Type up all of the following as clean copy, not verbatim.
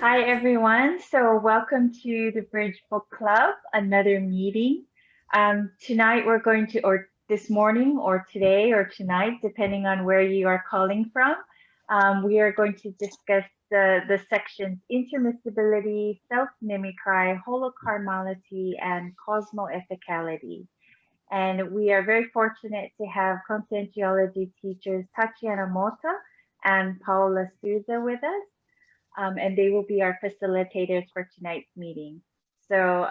Hi, everyone. So welcome to the Bridge Book Club, another meeting. Tonight we're going to, or this morning, or today, or tonight, depending on where you are calling from, we are going to discuss the sections Intermissibility, Self-Mimicry, Holokarmality, and Cosmoethicality. And we are very fortunate to have Conscientiology teachers Tatiana Mota and Paola Souza with us. And they will be our facilitators for tonight's meeting. So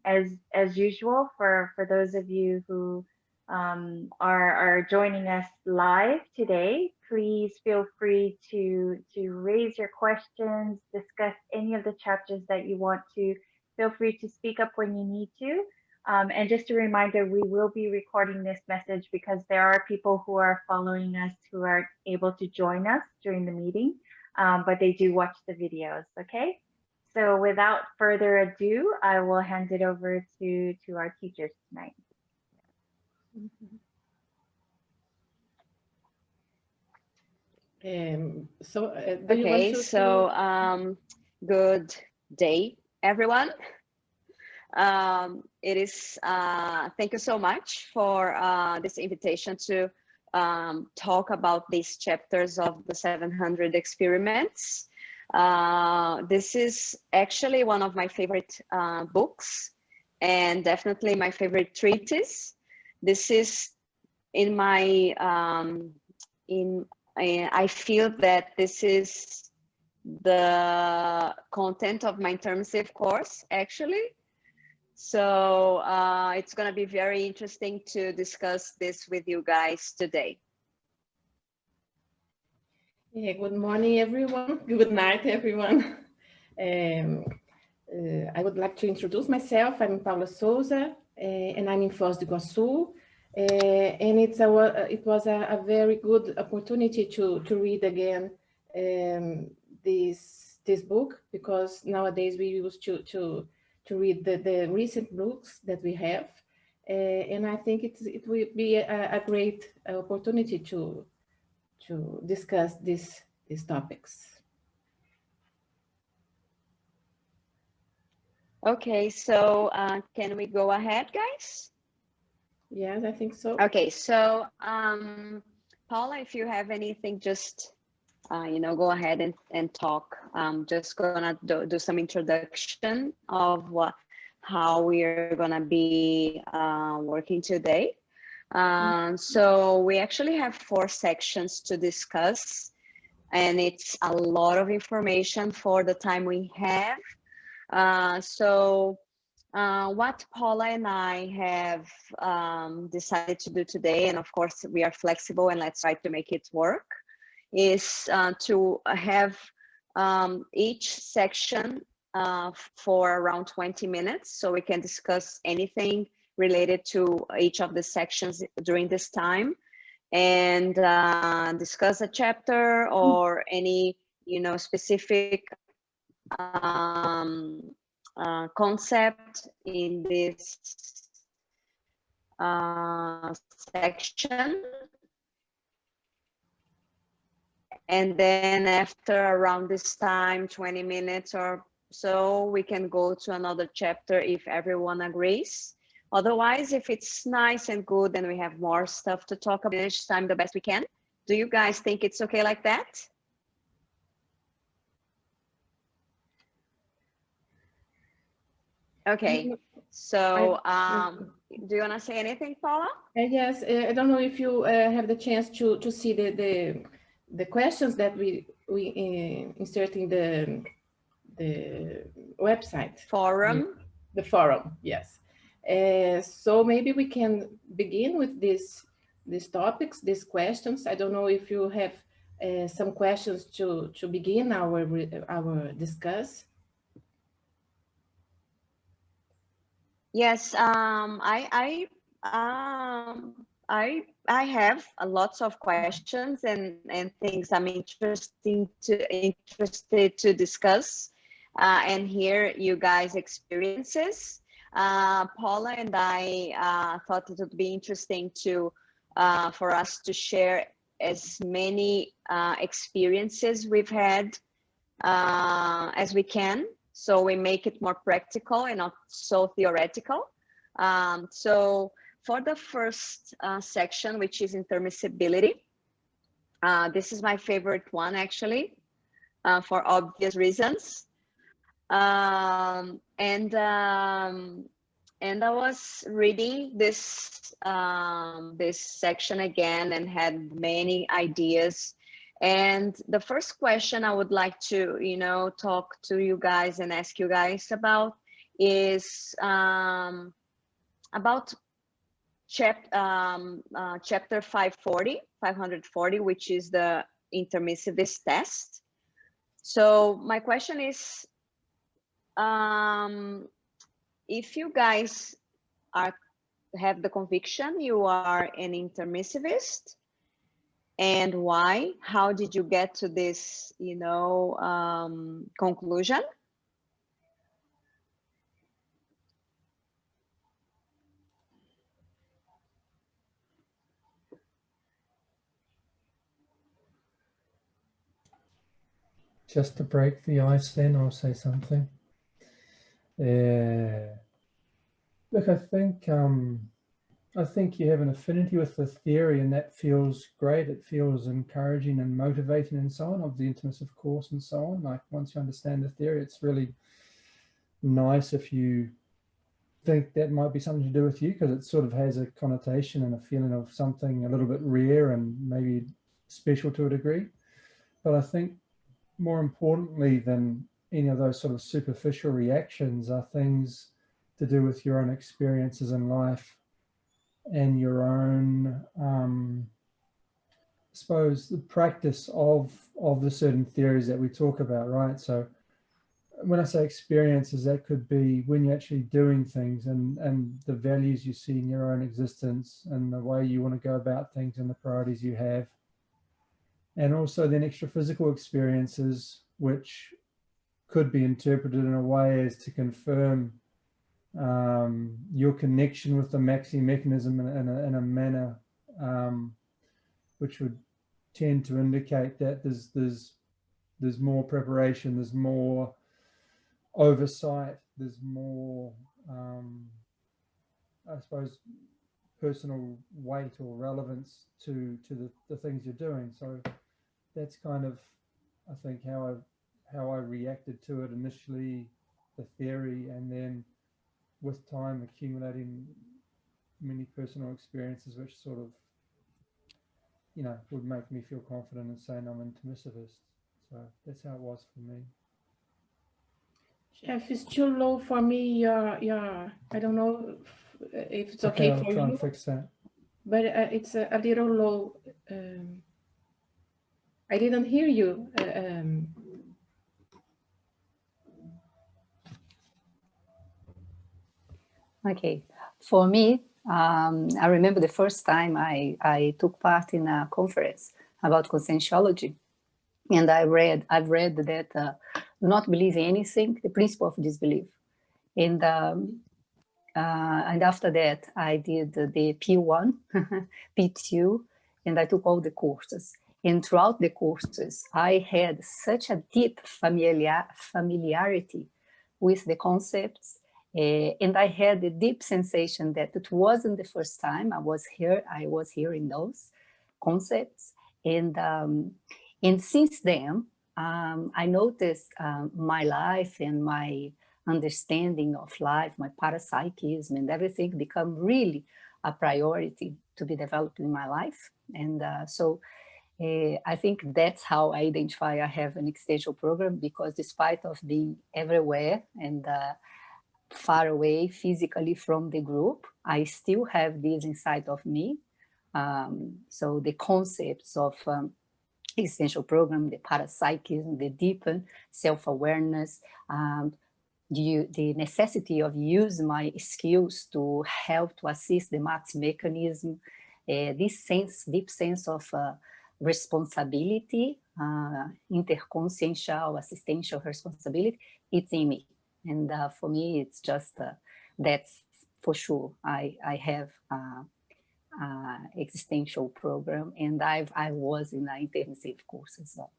as usual, for those of you who are joining us live today, please feel free to raise your questions, discuss any of the chapters that you want to. Feel free to speak up when you need to. And just a reminder, we will be recording this message because there are people who are following us who are able to join us during the meeting. But they do watch the videos, okay? So without further ado, I will hand it over to our teachers tonight. Good day, everyone. It is, thank you so much for this invitation to talk about these chapters of the 700 experiments. This is actually one of my favorite books, and definitely my favorite treatise. This is in my, I feel that this is the content of my intermissive course, actually. So it's going to be very interesting to discuss this with you guys today. Yeah, good morning, everyone. Good night, everyone. I would like to introduce myself. I'm Paula Souza, and I'm in Foz do Iguaçu. And it was a very good opportunity to read again this book, because nowadays we used to read the recent books that we have, and I think it will be a great opportunity to discuss these topics. Okay, so can we go ahead, guys? Yes, I think so. Okay, so Paula, if you have anything, just go ahead and talk. I'm just gonna do some introduction of how we're gonna be working today. So we actually have 4 sections to discuss, and it's a lot of information for the time we have. What Paula and I have decided to do today, and of course we are flexible and let's try to make it work, is to have each section for around 20 minutes, so we can discuss anything related to each of the sections during this time, and discuss a chapter or any specific concept in this section. And then after around this time, 20 minutes or so, we can go to another chapter if everyone agrees. Otherwise, if it's nice and good and we have more stuff to talk about each time the best we can. Do you guys think it's okay like that? Okay, so do you want to say anything, Paula? Yes, I don't know if you have the chance to see the questions that we insert in the website. Forum. The forum, yes. So maybe we can begin with these topics, these questions. I don't know if you have some questions to begin our discuss. Yes, I have lots of questions and things I'm interested to discuss and hear you guys' experiences. Paula and I thought it would be interesting for us to share as many experiences we've had as we can, so we make it more practical and not so theoretical. So for the first section, which is intermissibility, this is my favorite one, actually, for obvious reasons. And I was reading this this section again and had many ideas. And the first question I would like to, you know, talk to you guys and ask you guys about is about chapter 540, which is the intermissivist test. So my question is, if you guys have the conviction you are an intermissivist, and why? How did you get to this, you know, conclusion? Just to break the ice, then I'll say something. Look, I think you have an affinity with the theory, and that feels great. It feels encouraging and motivating and so on, of the intermissive course and so on. Like, once you understand the theory, it's really nice if you think that might be something to do with you, because it sort of has a connotation and a feeling of something a little bit rare and maybe special to a degree. But I think more importantly than any of those sort of superficial reactions are things to do with your own experiences in life and your own, I suppose, the practice of the certain theories that we talk about, right? So when I say experiences, that could be when you're actually doing things and the values you see in your own existence and the way you want to go about things and the priorities you have. And also then extra physical experiences, which could be interpreted in a way as to confirm your connection with the maxi mechanism in a manner which would tend to indicate that there's more preparation, there's more oversight, there's more, I suppose, personal weight or relevance to the things you're doing. So that's kind of, I think, how I reacted to it initially, the theory, and then with time accumulating many personal experiences which sort of, you know, would make me feel confident in saying I'm intermissivist. So that's how it was for me. Jeff, it's too low for me. Your I don't know if it's okay I'll for try you. and fix that. But it's a little low. I didn't hear you. Okay, for me, I remember the first time I took part in a conference about conscientiology, and I've read that do not believe in anything, the principle of disbelief. And after that, I did the P1, P2, and I took all the courses. And throughout the courses, I had such a deep familiarity with the concepts. And I had the deep sensation that it wasn't the first time I was hearing those concepts. And since then, I noticed my life and my understanding of life, my parapsychism and everything become really a priority to be developed in my life. And so I think that's how I identify I have an existential program, because despite of being everywhere and far away physically from the group, I still have this inside of me. So the concepts of existential program, the parapsychism, the deepened self-awareness, the necessity of using my skills to help to assist the max mechanism, this deep sense of responsibility, interconsciential, assistential responsibility, it's in me. And for me, it's just, that's for sure. I have existential program, and I was in an intensive course as well.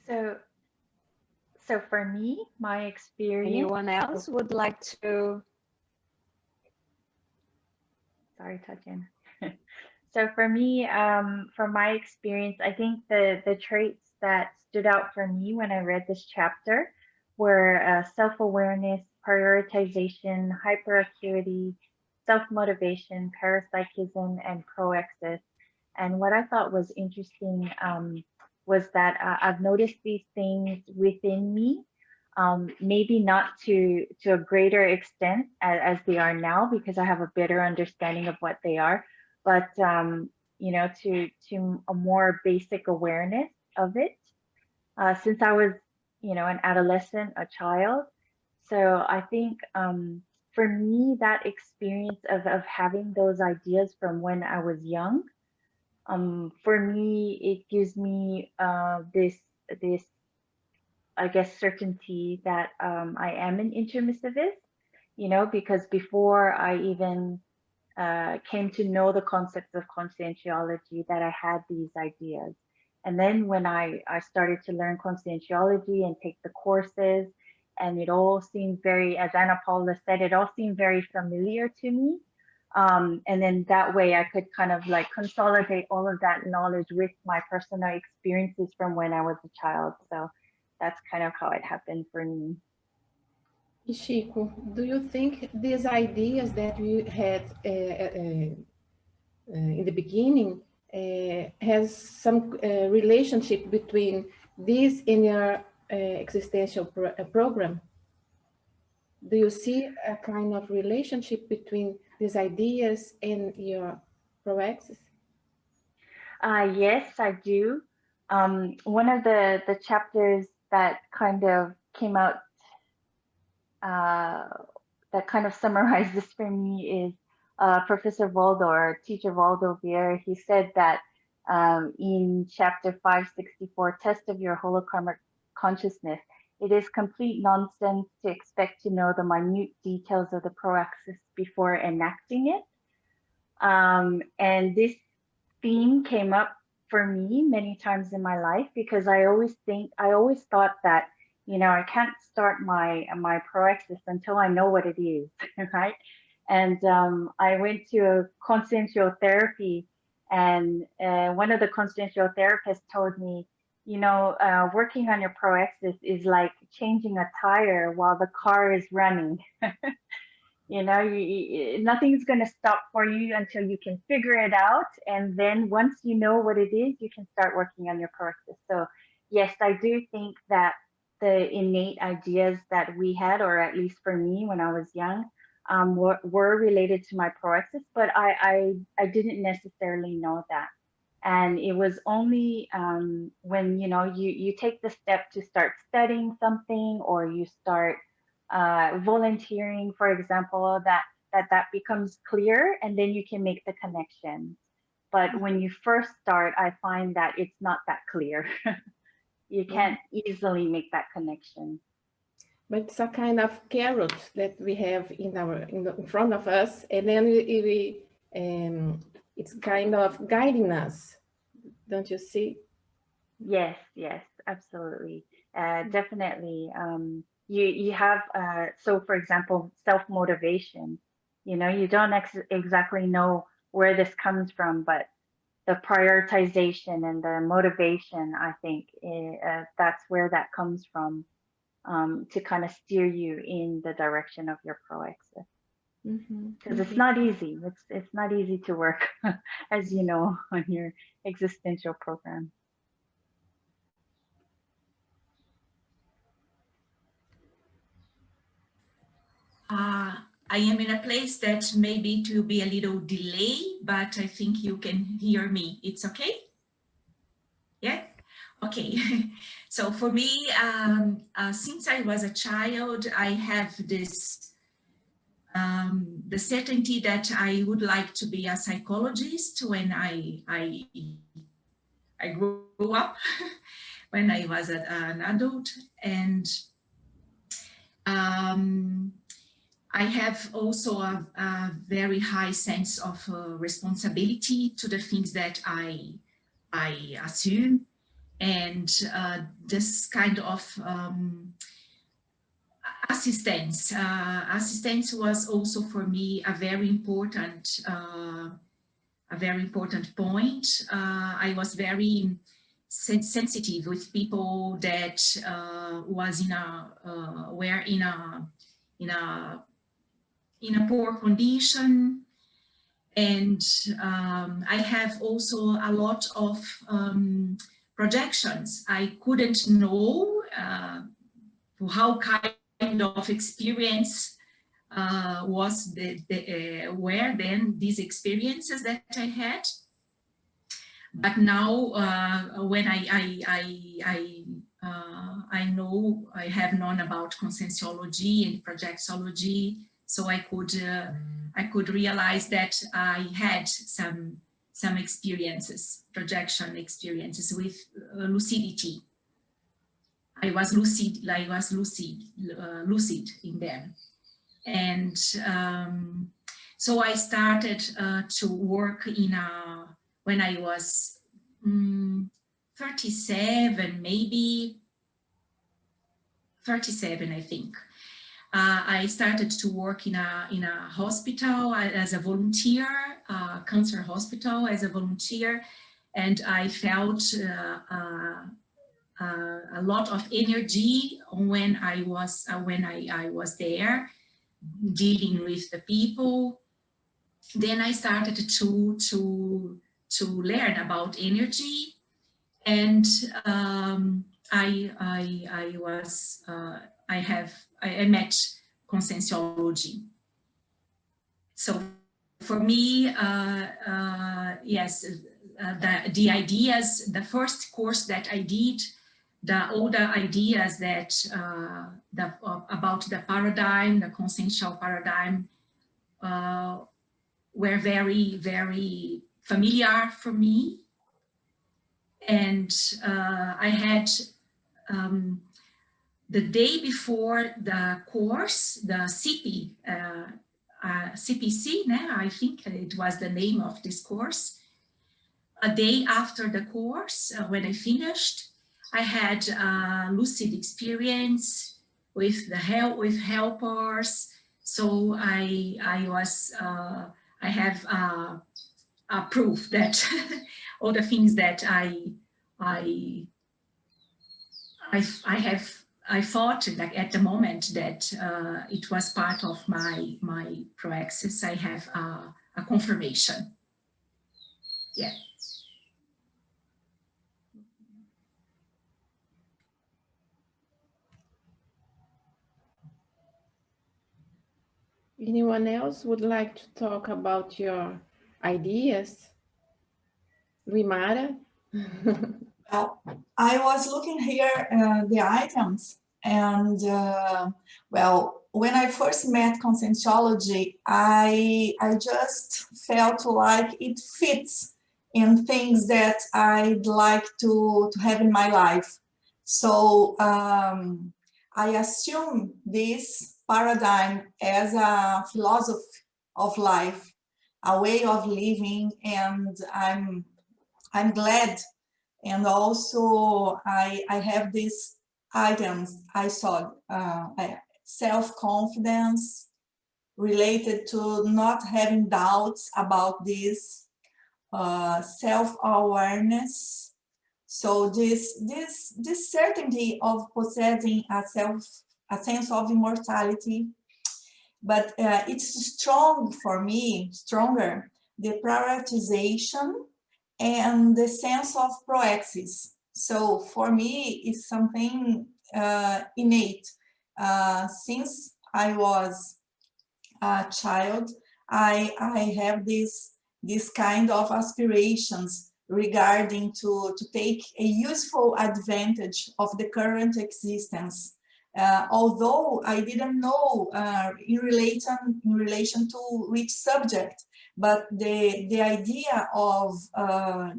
So for me, my experience. Anyone else would like to? Sorry, Tajin. So for me, from my experience, I think the traits that stood out for me when I read this chapter were self-awareness, prioritization, hyperacuity, self-motivation, parapsychism, and proexis. And what I thought was interesting was that I've noticed these things within me, maybe not to a greater extent as they are now, because I have a better understanding of what they are, but you know, to a more basic awareness of it since I was, you know, an adolescent, a child. So I think for me, that experience of having those ideas from when I was young, for me, it gives me this I guess certainty that I am an intermissivist, you know, because before I even came to know the concepts of conscientiology, that I had these ideas. And then when I started to learn conscientiology and take the courses, and it all seemed very, as Anna Paula said, it all seemed very familiar to me. And then that way I could kind of like consolidate all of that knowledge with my personal experiences from when I was a child. So that's kind of how it happened for me. Chico, do you think these ideas that we had in the beginning has some relationship between this and your existential program? Do you see a kind of relationship between these ideas and your Proexis? Yes, I do. One of the chapters that kind of came out that kind of summarized this for me is Professor Waldo, or teacher Waldo Vieira. He said that in chapter 564, Test of Your Holokarmic Consciousness, it is complete nonsense to expect to know the minute details of the Proexis before enacting it. And this theme came up for me many times in my life, because I always thought that, you know, I can't start my Proexis until I know what it is, right? And I went to a consciential therapy, and one of the consciential therapists told me, you know, working on your Proexis is like changing a tire while the car is running. You know, nothing's going to stop for you until you can figure it out. And then once you know what it is, you can start working on your Proexis. So yes, I do think that the innate ideas that we had, or at least for me when I was young, were related to my Proexis, but I didn't necessarily know that. And it was only when, you know, you take the step to start studying something, or you start volunteering, for example, that becomes clear, and then you can make the connection. But when you first start, I find that it's not that clear. You can't easily make that connection. But it's a kind of carrot that we have in front of us, and then it's kind of guiding us. Don't you see? Yes, yes, absolutely, definitely. You have so, for example, self-motivation. You know, you don't exactly know where this comes from, but the prioritization and the motivation, I think that's where that comes from, to kind of steer you in the direction of your Proexis. Because it's not easy. It's not easy to work, as you know, on your existential program. I am in a place that maybe it will be a little delay, but I think you can hear me. It's okay? Yeah? Okay. So for me, since I was a child, I have this, the certainty that I would like to be a psychologist when I grew up, when I was an adult. And I have also a very high sense of responsibility to the things that I assume. and this kind of assistance. Assistance was also for me a very important point. I was very sensitive with people that was were in a poor condition, and I have also a lot of projections. I couldn't know how kind of experience were then these experiences that I had. But now, when I know, I have known about Conscientiology and Projectiology, so I could realize that I had some experiences, projection experiences with lucidity. I was lucid in them, and so I started to work when I was 37, maybe 37, I think. I started to work in a hospital as a volunteer, cancer hospital as a volunteer, and I felt a lot of energy when I was there, dealing with the people. Then I started to learn about energy, and I met Conscientiology. So for me, yes, the ideas, the first course that I did, all the ideas that about the paradigm, the consciential paradigm, were very, very familiar for me. And I had the day before the course, the CPC, I think it was the name of this course. A day after the course, when I finished, I had a lucid experience with helpers. So I have a proof that all the things that I thought, like at the moment, that it was part of my Proexis. I have a confirmation. Yeah. Anyone else would like to talk about your ideas? Luimara? Well, I was looking here the items, and well, when I first met Conscientiology, I just felt like it fits in things that I'd like to have in my life. So I assume this paradigm as a philosophy of life, a way of living, and I'm glad. And also I have these items I saw, self-confidence, related to not having doubts about this, self-awareness. So this certainty of possessing a sense of immortality, but it's strong for me, stronger, the prioritization and the sense of proexis. So for me, it's something innate. Since I was a child, I have this kind of aspirations regarding to take a useful advantage of the current existence. Although I didn't know in relation to which subject, but the idea of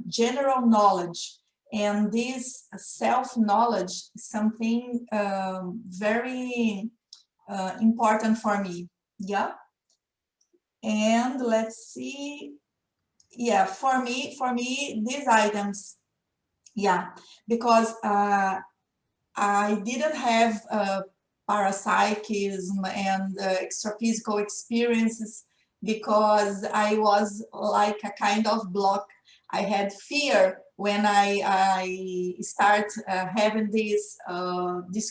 general knowledge and this self-knowledge is something very important for me. Yeah. And let's see. Yeah, for me, these items Yeah, because I didn't have parapsychism and extraphysical experiences because I was like a kind of block. I had fear when I start having this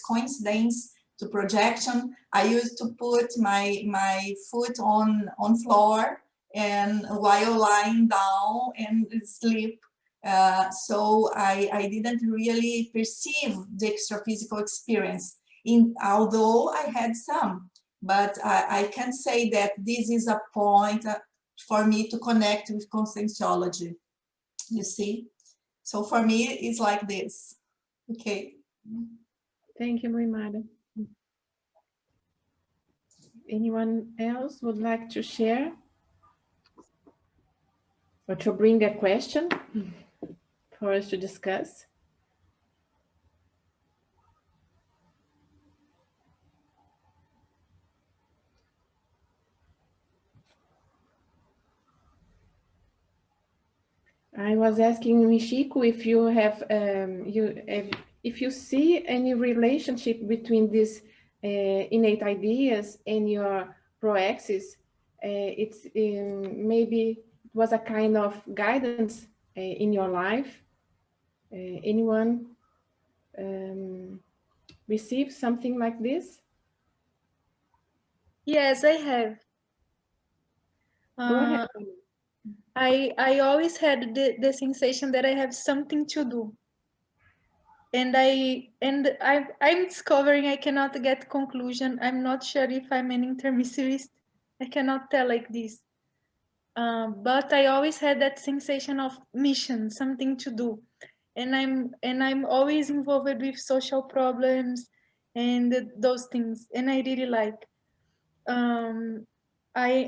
coincidence to projection. I used to put my foot on floor and while lying down and sleep. So I didn't really perceive the extraphysical experience, although I had some, but I can say that this is a point for me to connect with Conscientiology, you see? So for me, it's like this. Okay. Thank you, Muimada. Anyone else would like to share or to bring a question for us to discuss? I was asking Michiko if you have if you see any relationship between these innate ideas and your proexis. It's maybe it was a kind of guidance in your life. Anyone receive something like this? Yes, I have. Go ahead. I always had the sensation that I have something to do, and I'm discovering I cannot get conclusion. I'm not sure if I'm an intermissivist. I cannot tell like this. But I always had that sensation of mission, something to do, and I'm always involved with social problems and those things, and I really like. I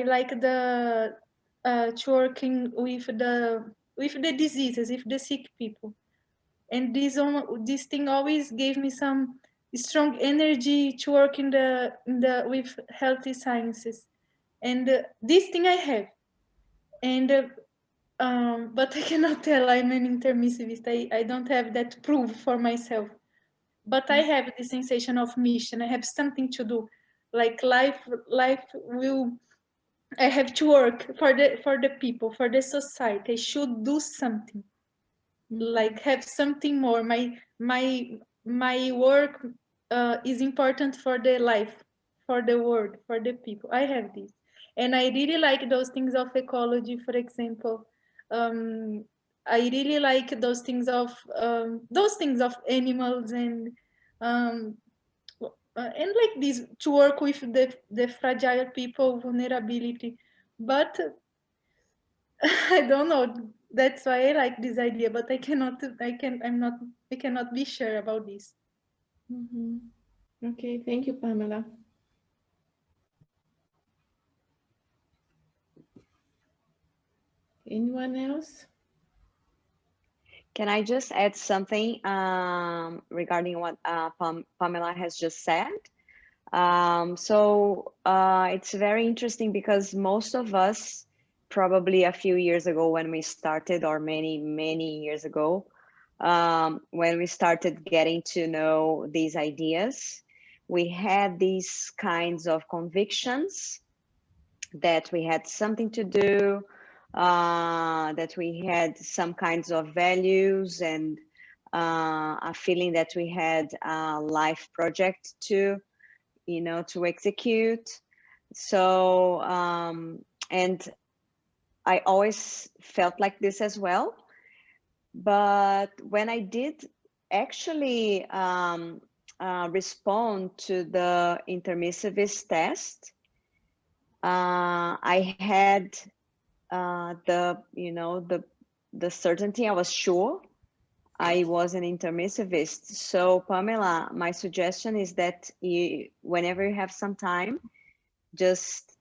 like the to working with the diseases, with the sick people, and this thing always gave me some strong energy to work in the with healthy sciences, and this thing I have, and but I cannot tell I'm an intermissivist. I don't have that proof for myself, but I have the sensation of mission. I have something to do, like life will. I have to work for the people, for the society. I should do something, like have something more. My work is important for the life, for the world, for the people. I have this, and I really like those things of ecology, for example. I really like those things of animals and like this, to work with the fragile people, vulnerability, but I don't know. That's why I like this idea, but I cannot be sure about this. Okay, thank you, Pamela. Anyone else? Can I just add something regarding what Pamela has just said? It's very interesting because most of us, probably a few years ago when we started, or many years ago, when we started getting to know these ideas, we had these kinds of convictions that we had something to do, that we had some kinds of values, and a feeling that we had a life project to execute. So and I always felt like this as well, but when I did actually respond to the intermissivist test, I had the certainty. I was sure I was an intermissivist. So Pamela, my suggestion is that whenever you have some time, just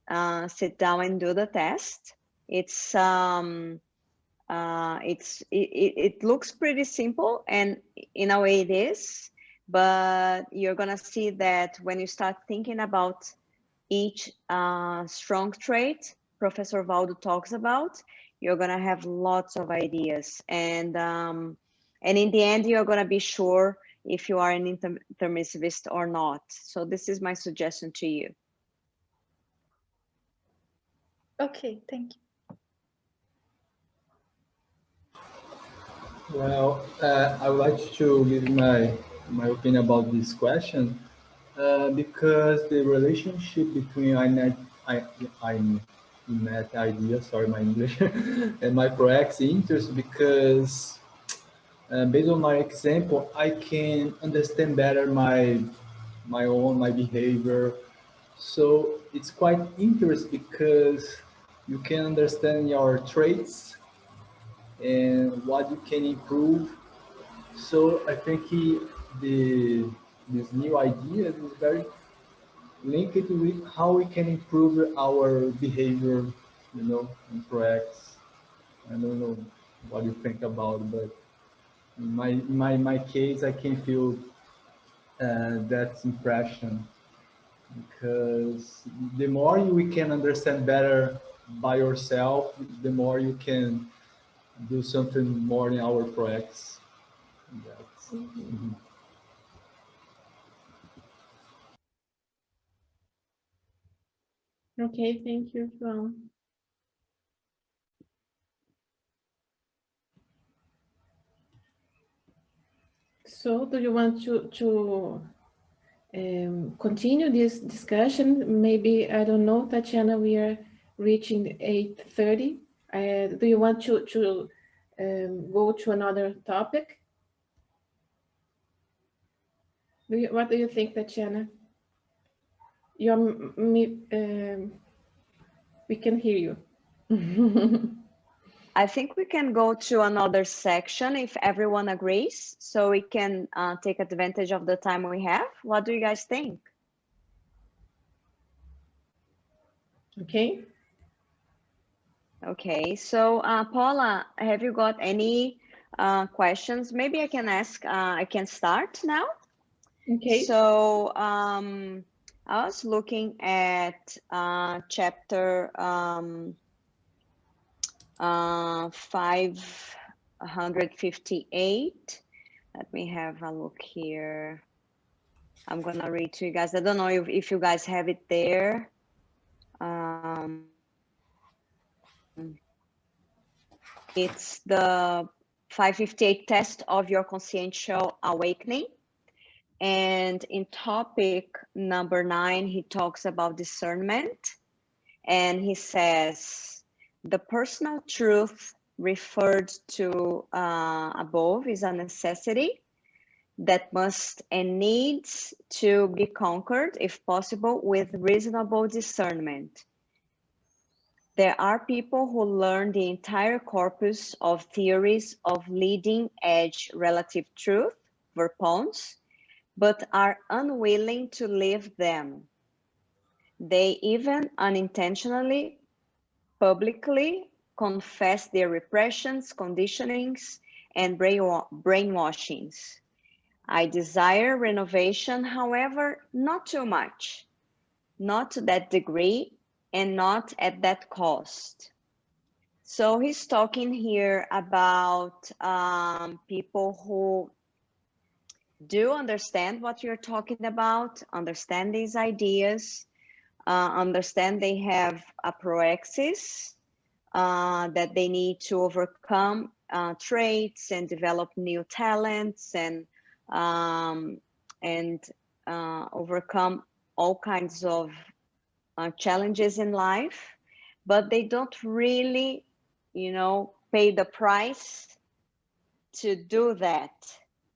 sit down and do the test. It looks pretty simple, and in a way it is, but you're gonna see that when you start thinking about each strong trait Professor Waldo talks about, you're gonna have lots of ideas, and in the end, you're gonna be sure if you are an intermissivist or not. So this is my suggestion to you. Okay, thank you. Well, I would like to give my opinion about this question because the relationship between net idea, sorry, my English, and my Proexis interest, because based on my example, I can understand better my behavior. So it's quite interesting because you can understand your traits and what you can improve. So I think this new idea is very linked with how we can improve our behavior, in Proexis. I don't know what you think about it, but in my case, I can feel that impression, because the more we can understand better by yourself, the more you can do something more in our Proexis. Okay, thank you, João. So, do you want to continue this discussion? Maybe, I don't know, Tatiana, we are reaching 8:30. Do you want to go to another topic? What do you think, Tatiana? We can hear you. I think we can go to another section if everyone agrees, so we can take advantage of the time we have. What do you guys think? Okay. Okay, so Paula, have you got any questions? Maybe I can ask, I can start now. Okay. So I was looking at chapter 558. Let me have a look here. I'm gonna read to you guys. I don't know if you guys have it there. It's the 558 test of your consciential awakening. And in topic number 9, he talks about discernment. And he says, the personal truth referred to above is a necessity that must and needs to be conquered, if possible, with reasonable discernment. There are people who learn the entire corpus of theories of leading edge relative truth, verpons, but are unwilling to live them. They even unintentionally, publicly confess their repressions, conditionings, and brainwashings. I desire renovation, however, not too much, not to that degree, and not at that cost. So he's talking here about people who do understand what you're talking about, understand these ideas, understand they have a proexis, that they need to overcome traits and develop new talents and overcome all kinds of challenges in life, but they don't really, pay the price to do that.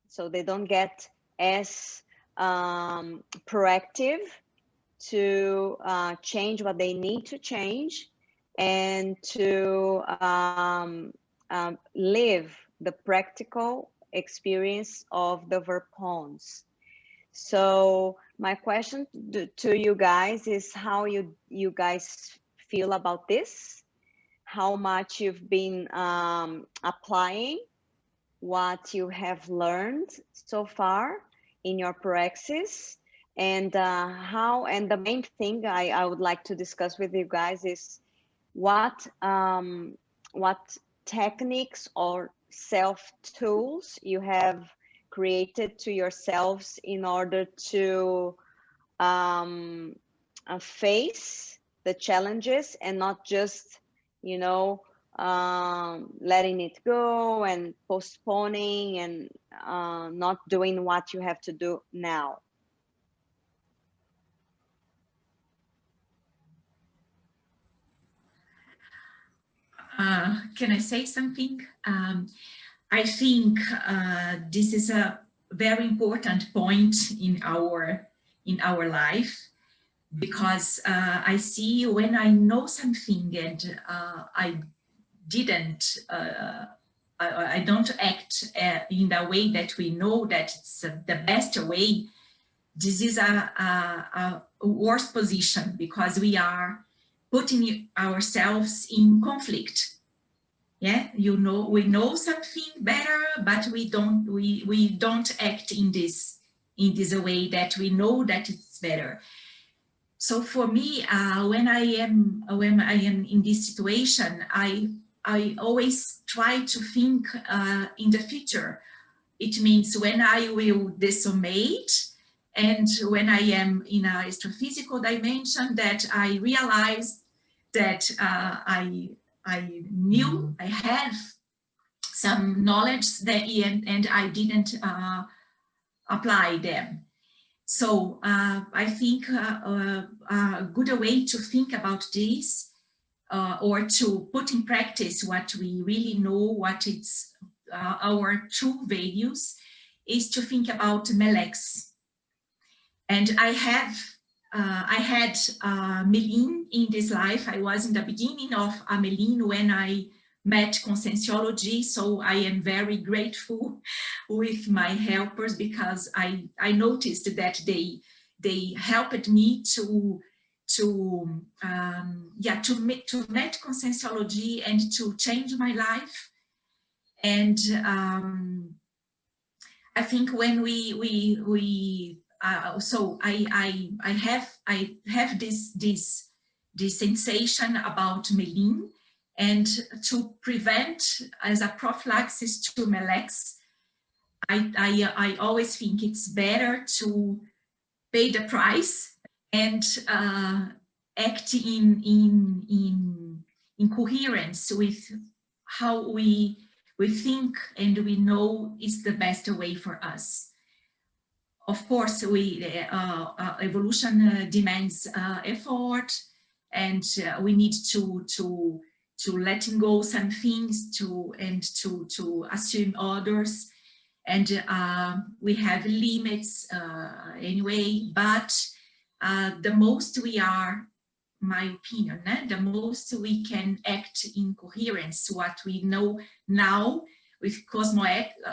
So they don't get as proactive to change what they need to change and to live the practical experience of the verpons. So my question to you guys is how you guys feel about this, how much you've been applying what you have learned so far in your proexis, and the main thing I would like to discuss with you guys is what what techniques or self-tools you have created to yourselves in order to face the challenges and not just, you know, letting it go and postponing and not doing what you have to do now. Can I say something? I think this is a very important point in our life, because I see when I know something and I don't act in the way that we know that it's the best way. This is a worse position, because we are putting ourselves in conflict. Yeah, you know, we know something better, but we don't act in this way that we know that it's better. So for me, when I am in this situation, I always try to think in the future. It means when I will desummate, and when I am in a astrophysical dimension, that I realize that I knew I have some knowledge that and I didn't apply them. So I think a good way to think about this, or to put in practice what we really know, what it's our true values, is to think about melex. And I had Melin in this life. I was in the beginning of Melin when I met Conscientiology, so I am very grateful with my helpers, because I noticed that they helped me to met Conscientiology and to change my life. And I think when so I have this sensation about Melin, and to prevent, as a prophylaxis to melex, I always think it's better to pay the price and act in coherence with how we think and we know is the best way for us. Of course, evolution demands effort, and we need to letting go some things to assume others, and we have limits anyway. But the most we are, my opinion, the most we can act in coherence what we know now with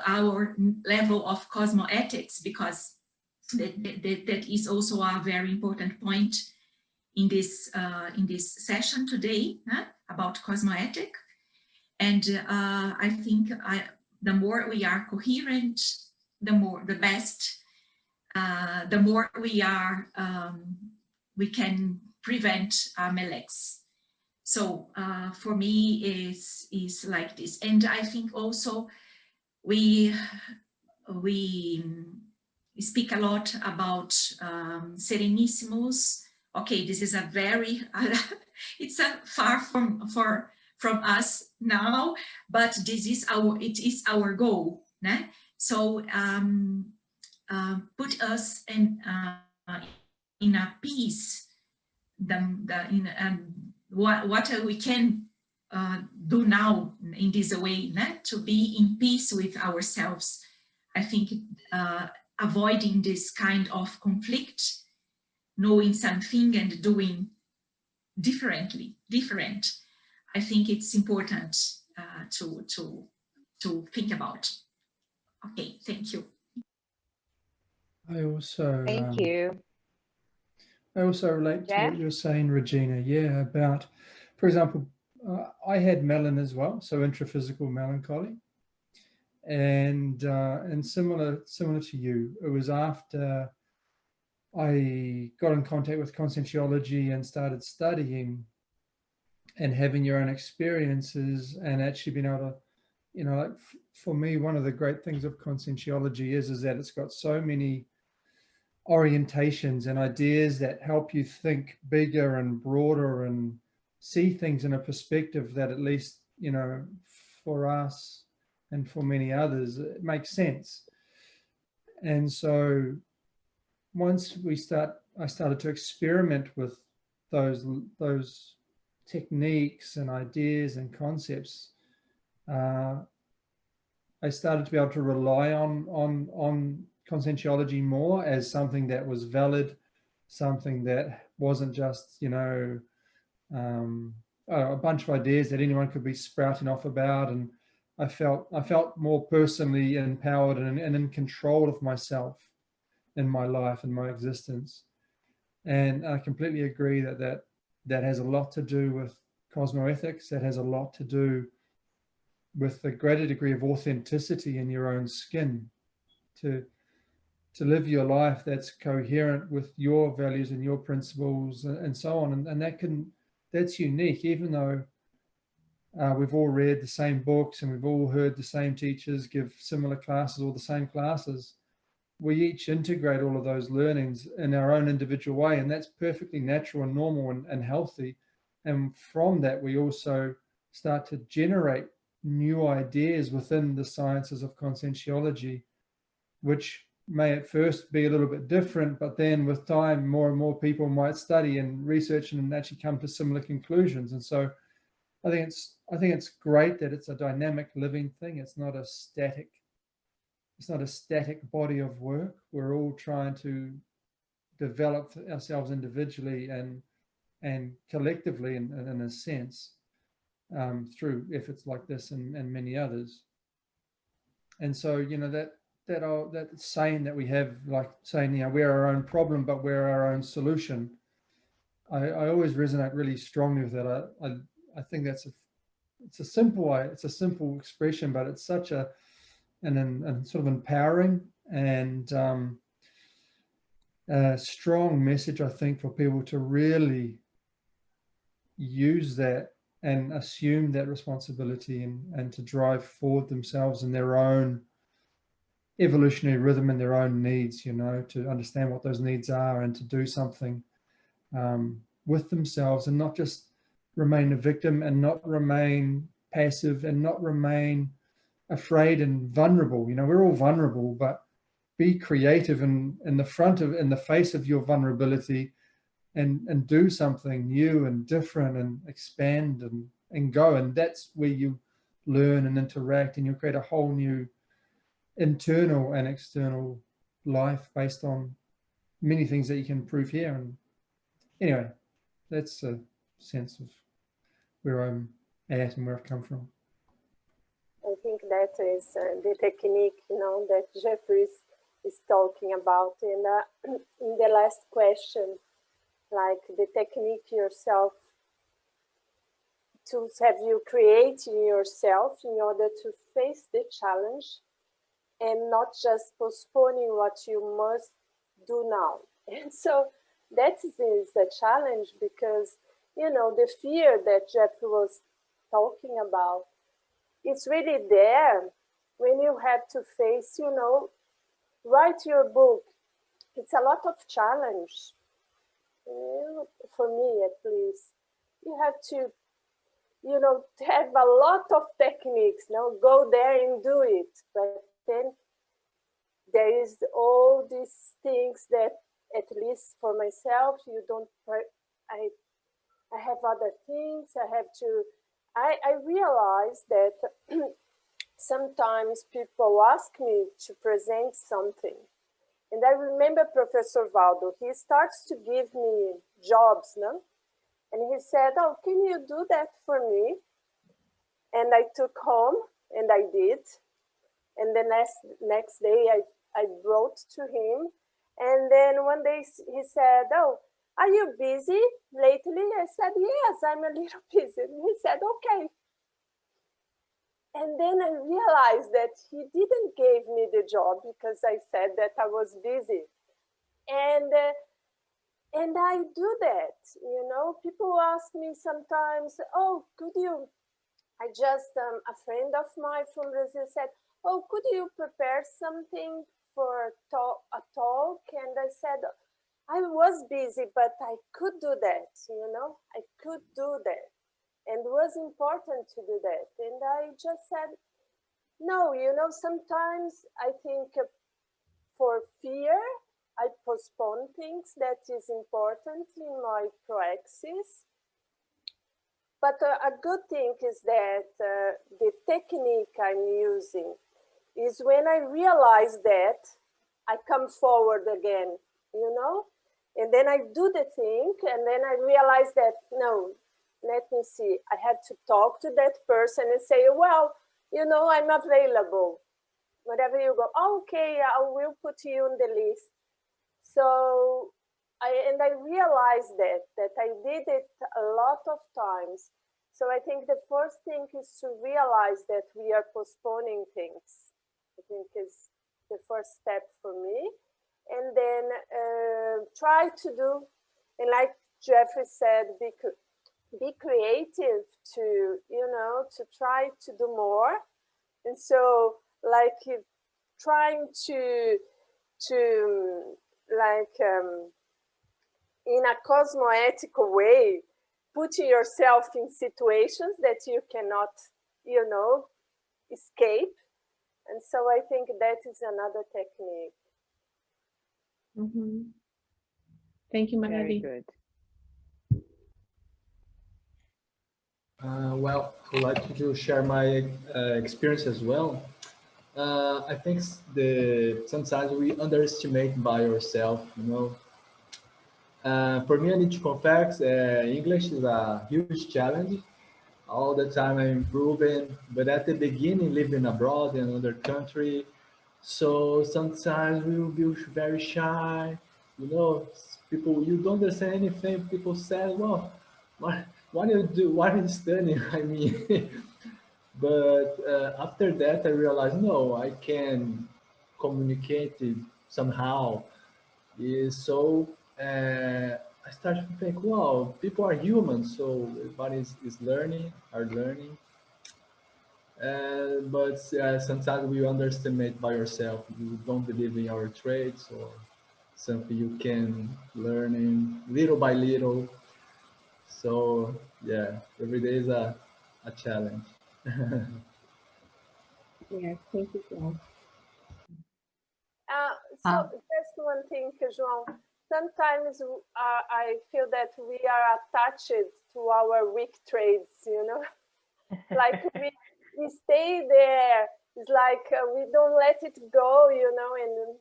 our level of cosmoethics, because that is also a very important point in this session today, about cosmoethic. And I think the more we are coherent, the best. The more we are, we can prevent melex. So for me, is like this. And I think also we speak a lot about Serenissimus. Okay, this is a very, it's a far from us now, but it is our goal. Né? So put us in a peace, what we can do now in this way, né? To be in peace with ourselves. I think avoiding this kind of conflict, knowing something and doing different. I think it's important to think about. Okay, thank you. I also Thank you. I also relate to what you're saying, Regina. Yeah, about, for example, I had melon as well, so intraphysical melancholy, and similar to you. It was after I got in contact with Conscientiology and started studying, and having your own experiences and actually being able to, you know, like for me, one of the great things of conscientiology is that it's got so many orientations and ideas that help you think bigger and broader and see things in a perspective that, at least, you know, for us and for many others, it makes sense. And so once I started to experiment with those techniques and ideas and concepts, I started to be able to rely on conscientiology more as something that was valid, something that wasn't just, you know, a bunch of ideas that anyone could be sprouting off about. And I felt more personally empowered and in control of myself in my life and my existence. And I completely agree that has a lot to do with cosmoethics. That has a lot to do with a greater degree of authenticity in your own skin, to live your life that's coherent with your values and your principles and so on. And that's unique, even though we've all read the same books and we've all heard the same teachers give similar classes or the same classes. We each integrate all of those learnings in our own individual way, and that's perfectly natural and normal and healthy. And from that, we also start to generate new ideas within the sciences of conscientiology, which may at first be a little bit different, but then with time, more and more people might study and research and actually come to similar conclusions. And so I think it's great that it's a dynamic living thing. It's not a static body of work. We're all trying to develop ourselves individually and collectively in a sense, through efforts like this and many others. And so, you know, that saying that we have, like saying, you know, we're our own problem, but we're our own solution. I always resonate really strongly with that. I think it's a simple expression, but it's such a sort of empowering and strong message, I think, for people to really use that and assume that responsibility and to drive forward themselves in their own evolutionary rhythm and their own needs, you know, to understand what those needs are and to do something with themselves, and not just remain a victim and not remain passive and not remain afraid and vulnerable. You know, we're all vulnerable, but be creative in the face of your vulnerability and do something new and different and expand and go. And that's where you learn and interact, and you create a whole new internal and external life based on many things that you can prove here. And anyway, that's a sense of where I'm at and where I've come from. I think that is the technique, you know, that Zephryus is talking about in the last question, like the technique yourself, tools have you created yourself in order to face the challenge and not just postponing what you must do now. And so that is a challenge, because, you know, the fear that Jeff was talking about, it's really there when you have to face, you know, write your book. It's a lot of challenge, you know, for me at least. You have to, you know, have a lot of techniques, you know, go there and do it. But then there is all these things that, at least for myself, you don't, I have other things I have to, I realize that sometimes people ask me to present something. And I remember Professor Waldo, he starts to give me jobs, no? And he said, oh, can you do that for me? And I took home and I did. And the next day I wrote to him. And then one day he said, oh, are you busy lately? I said, yes, I'm a little busy. And he said, okay. And then I realized that he didn't give me the job because I said that I was busy. And And I do that, you know. People ask me sometimes, oh, could you, I just, a friend of mine from Brazil said, oh, could you prepare something for a talk? And I said, I was busy, but I could do that, you know, I could do that. And it was important to do that. And I just said, no, you know, sometimes I think for fear, I postpone things that is important in my Proexis. But a good thing is that the technique I'm using is when I realize that, I come forward again, you know? And then I do the thing, and then I realize that, no, let me see, I have to talk to that person and say, well, you know, I'm available. Whatever you go, oh, okay, I will put you on the list. So I realized that I did it a lot of times. So I think the first thing is to realize that we are postponing things. I think is the first step for me. And then try to do, and like Jeffrey said, be creative to, you know, to try to do more. And so like trying to like in a cosmoethical way, putting yourself in situations that you cannot, you know, escape. And so I think that is another technique. Mm-hmm. Thank you, Very Magali. good. Well, I'd like to share my experience as well. I think sometimes we underestimate by ourselves, you know. For me, I need to confess, English is a huge challenge. All the time I'm improving, but at the beginning, living abroad in another country, so sometimes we will be very shy. You know, people, you don't understand anything. People say, well, what do you do? What are you studying? I mean, but after that, I realized, no, I can communicate it somehow. So I started to think, wow, people are human, so everybody is learning, are learning. But sometimes we underestimate by yourself. You don't believe in your traits or something you can learn in little by little. So yeah, every day is a challenge. Yeah, thank you, João. So just one thing, João. Sometimes I feel that we are attached to our weak traits, you know, like we stay there. It's like we don't let it go, you know, and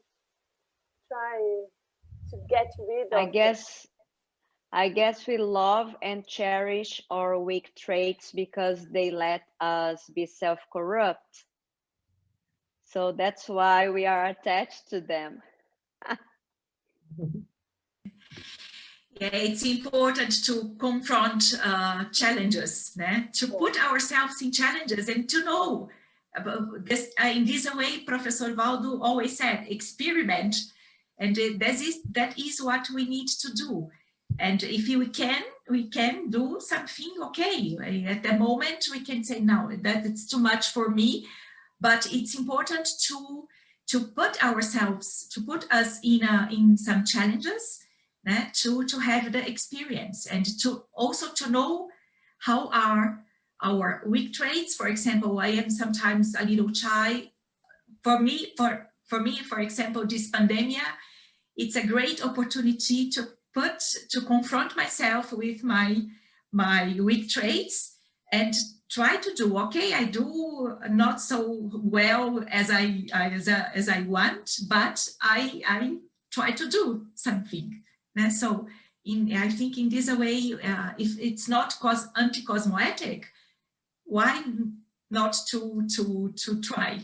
try to get rid of I guess we love and cherish our weak traits because they let us be self-corrupt. So that's why we are attached to them. Yeah, it's important to confront challenges, to put ourselves in challenges and to know about this. In this way, Professor Waldo always said, experiment. And that is what we need to do. And if we can do something, okay. At the moment, we can say, no, that it's too much for me. But it's important to put us in some challenges, to have the experience and to also to know how are our weak traits. For example, I am sometimes a little shy. For me, for example, this pandemic, it's a great opportunity to confront myself with my weak traits and try to do, okay, I do not so well as I want, but I try to do something. So I think in this way, if it's not anti-cosmoetic, why not to try?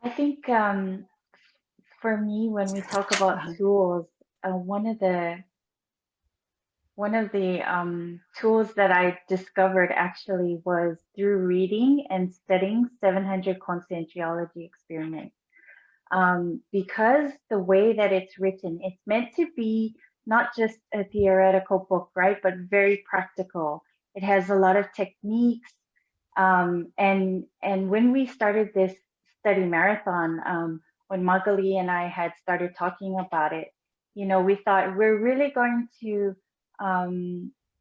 I think for me, when we talk about tools, one of the tools that I discovered actually was through reading and studying 700 Conscientiology Experiments. because the way that it's written, it's meant to be not just a theoretical book, right, but very practical. It has a lot of techniques. And when we started this study marathon, when Magali and I had started talking about it, you know, we thought we're really going to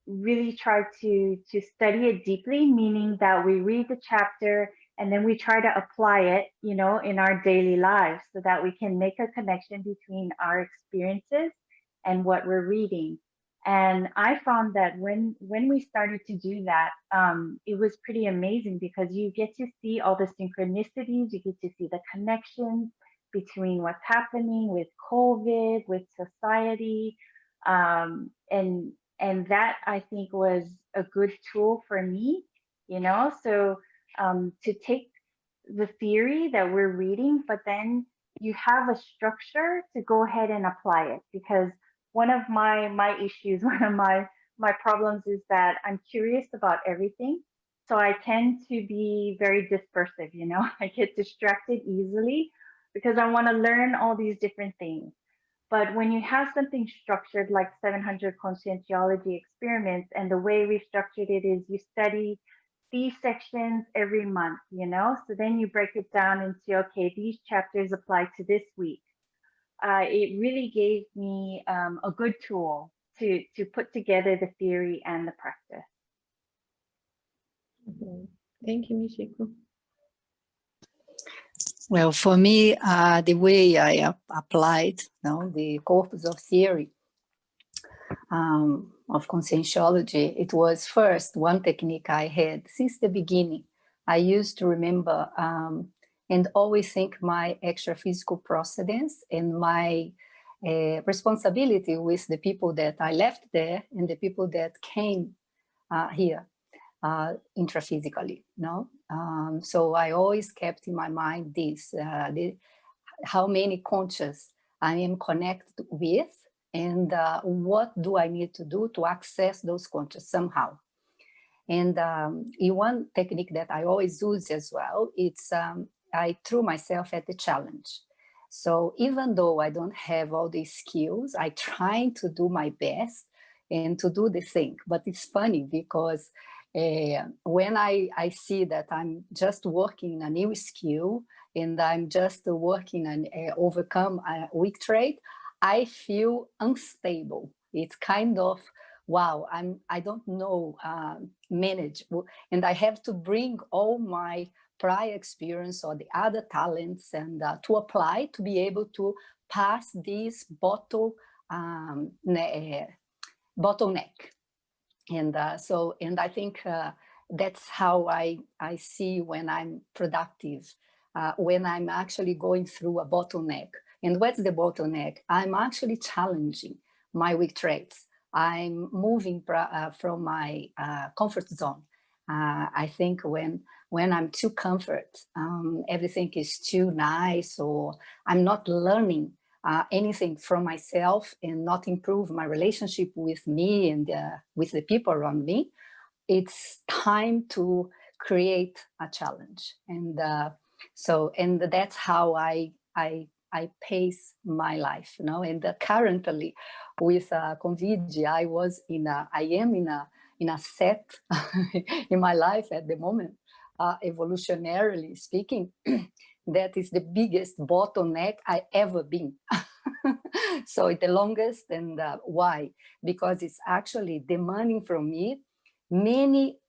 really try to study it deeply, meaning that we read the chapter and then we try to apply it, you know, in our daily lives so that we can make a connection between our experiences and what we're reading. And I found that when we started to do that, it was pretty amazing because you get to see all the synchronicities, you get to see the connections between what's happening with COVID, with society, and that I think was a good tool for me, you know. So to take the theory that we're reading, but then you have a structure to go ahead and apply it, because one of my issues, one of my problems is that I'm curious about everything. So I tend to be very dispersive, you know. I get distracted easily because I want to learn all these different things. But when you have something structured like 700 Conscientiology Experiments, and the way we've structured it is you study these sections every month, you know? So then you break it down into, okay, these chapters apply to this week. It really gave me a good tool to put together the theory and the practice. Thank you, Michiko. Well, for me, the way I applied, you know, the corpus of theory of conscientiology, it was first one technique I had since the beginning. I used to remember and always think my extra physical procedence and my responsibility with the people that I left there and the people that came here intraphysically, no? So I always kept in my mind this, how many conscious I am connected with, and what do I need to do to access those conscious somehow. And in one technique that I always use as well, it's I threw myself at the challenge. So even though I don't have all these skills, I try to do my best and to do the thing. But it's funny because when I see that I'm just working a new skill and I'm just working and overcome a weak trait, I feel unstable. It's kind of, wow, I don't know, manage. And I have to bring all my prior experience or the other talents and to apply to be able to pass this bottleneck. And and I think that's how I see when I'm productive, when I'm actually going through a bottleneck. And what's the bottleneck? I'm actually challenging my weak traits. I'm moving from my comfort zone. I think when I'm too comfort, everything is too nice, or I'm not learning anything from myself and not improve my relationship with me and with the people around me, it's time to create a challenge. And and that's how I pace my life, you know. And currently with COVID, I am in a set in my life at the moment, evolutionarily speaking, that is the biggest bottleneck I ever been. So it's the longest. And why? Because it's actually demanding from me many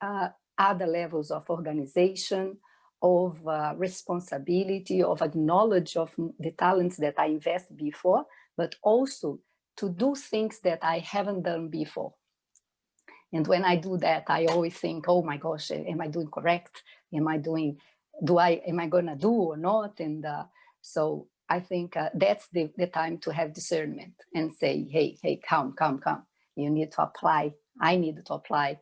other levels of organization, of responsibility, of acknowledge of the talents that I invested before, but also to do things that I haven't done before. And when I do that, I always think, oh my gosh, am I doing correct? Am I gonna do or not? And so I think that's the time to have discernment and say, hey, come. You need to apply, I need to apply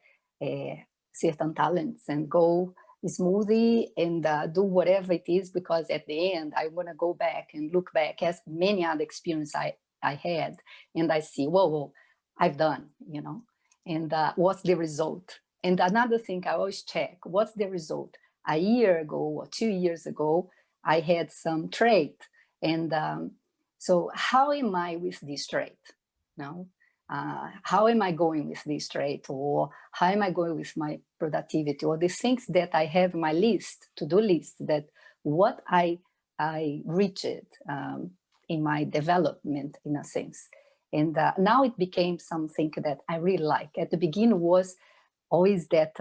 certain talents and go smoothly and do whatever it is, because at the end, I wanna go back and look back as many other experiences I had, and I see, whoa, I've done, you know. And what's the result? And another thing I always check, what's the result? A year ago or 2 years ago, I had some trait, And so how am I with this trait? No? How am I going with this trait? Or how am I going with my productivity? Or the things that I have my list, to-do list, that what I reached in my development, in a sense. And now it became something that I really like. At the beginning was always that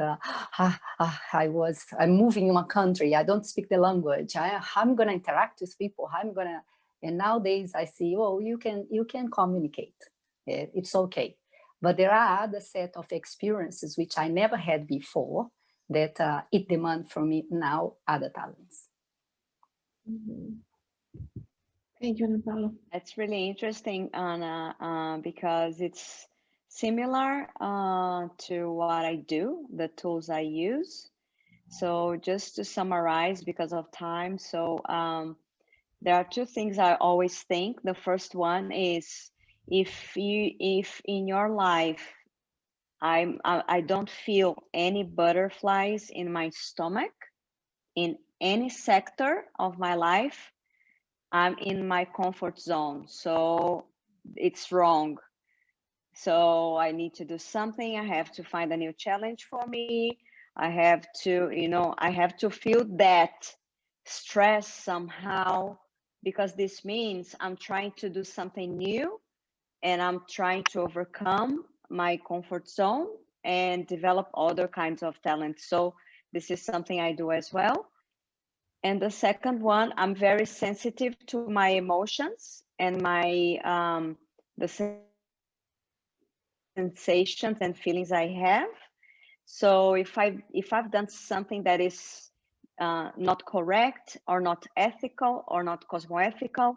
I'm moving in my country, I don't speak the language, I'm gonna interact with people, and nowadays I see, oh, you can communicate, it's okay. But there are other set of experiences which I never had before that it demands from me now other talents. Mm-hmm. Thank you, Ana Paula. That's really interesting, Ana, because it's similar to what I do, the tools I use. So just to summarize because of time, so there are two things I always think. The first one is if in your life I don't feel any butterflies in my stomach in any sector of my life, I'm in my comfort zone, so it's wrong. So I need to do something. I have to find a new challenge for me. I have to, I have to feel that stress somehow, because this means I'm trying to do something new and I'm trying to overcome my comfort zone and develop other kinds of talents. So this is something I do as well. And the second one, I'm very sensitive to my emotions and my the sensations and feelings I have. So if I've done something that is not correct or not ethical or not cosmoethical,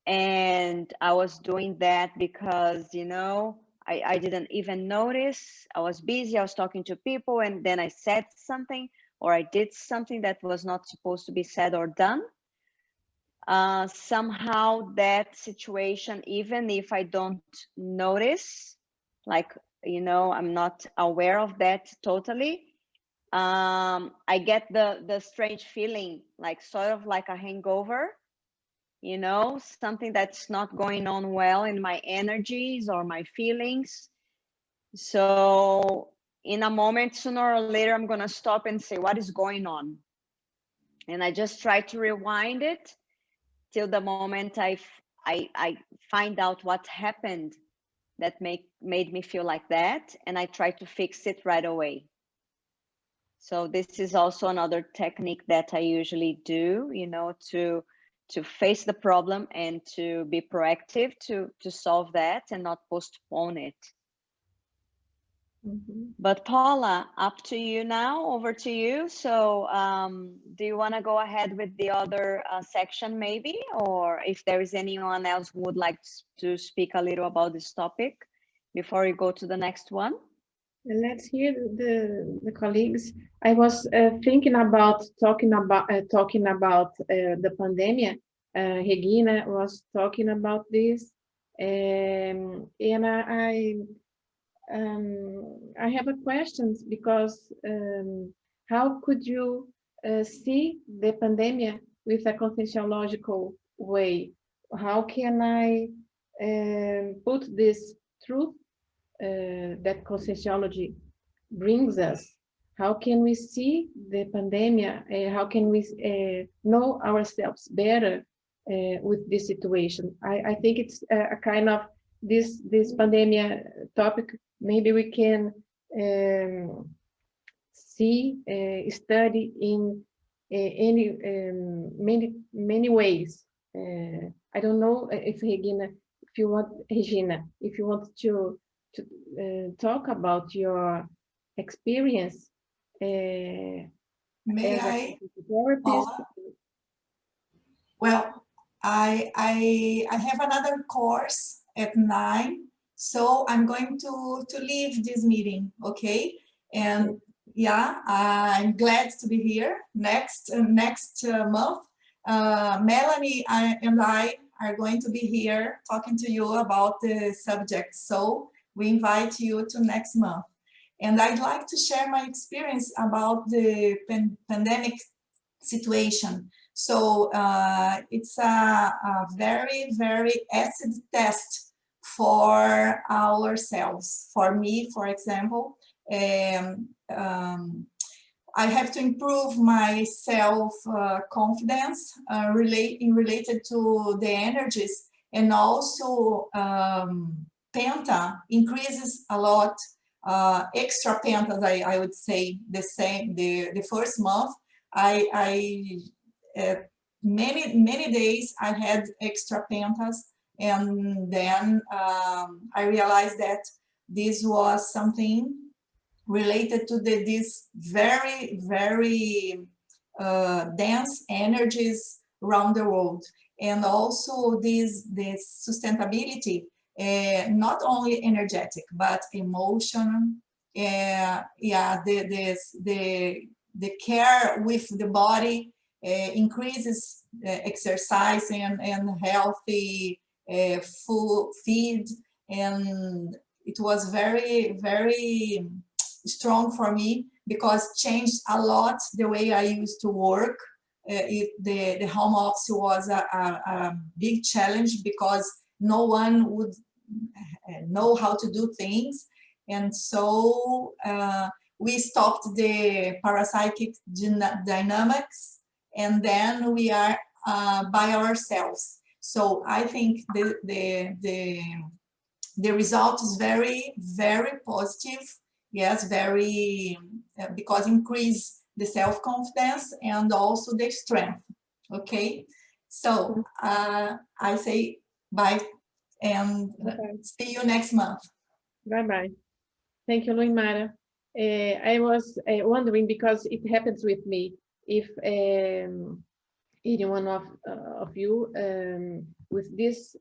and I was doing that because I didn't even notice, I was busy, I was talking to people, and then I said something or I did something that was not supposed to be said or done. Somehow that situation, even if I don't notice, like, I'm not aware of that totally, I get the strange feeling, like sort of like a hangover, something that's not going on well in my energies or my feelings. So in a moment, sooner or later, I'm going to stop and say, what is going on? And I just try to rewind it till the moment I find out what happened that made me feel like that, and I try to fix it right away. So this is also another technique that I usually do, to face the problem and to be proactive to solve that and not postpone it. Mm-hmm. But Paula, up to you now, over to you. So do you want to go ahead with the other section maybe, or if there is anyone else who would like to speak a little about this topic before you go to the next one? Let's hear the colleagues. I was thinking about talking about the pandemic. Regina was talking about this, and I have a question because how could you see the pandemic with a conscientiological way? How can I put this truth that conscientiology brings us? How can we see the pandemic? How can we know ourselves better with this situation? I think it's a kind of this pandemic topic. Maybe we can study in many ways. I don't know if Regina, if you want to talk about your experience May as I? a therapist. Well, I have another course at 9, so I'm going to leave this meeting, okay? And yeah, I'm glad to be here next month. Melanie and I are going to be here talking to you about the subject, so we invite you to next month. And I'd like to share my experience about the pandemic situation. So it's a very, very acid test for ourselves. For me, for example, I have to improve my self-confidence related to the energies, and also penta increases a lot. Extra pentas, I would say the first month. Many days I had extra pentas, and then I realized that this was something related to these very, very dense energies around the world, and also this sustainability, not only energetic but emotion. Yeah, the care with the body increases exercise and healthy food feed, and it was very, very strong for me, because changed a lot the way I used to work. The home office was a big challenge, because no one would know how to do things, and so we stopped the parapsychic dynamics, and then we are by ourselves. So I think the result is very, very positive. Yes, very, because increase the self-confidence and also the strength. Okay, so I say bye, and see you next month. Bye-bye. Thank you, Luimara. I was wondering, because it happens with me, if any one of you with this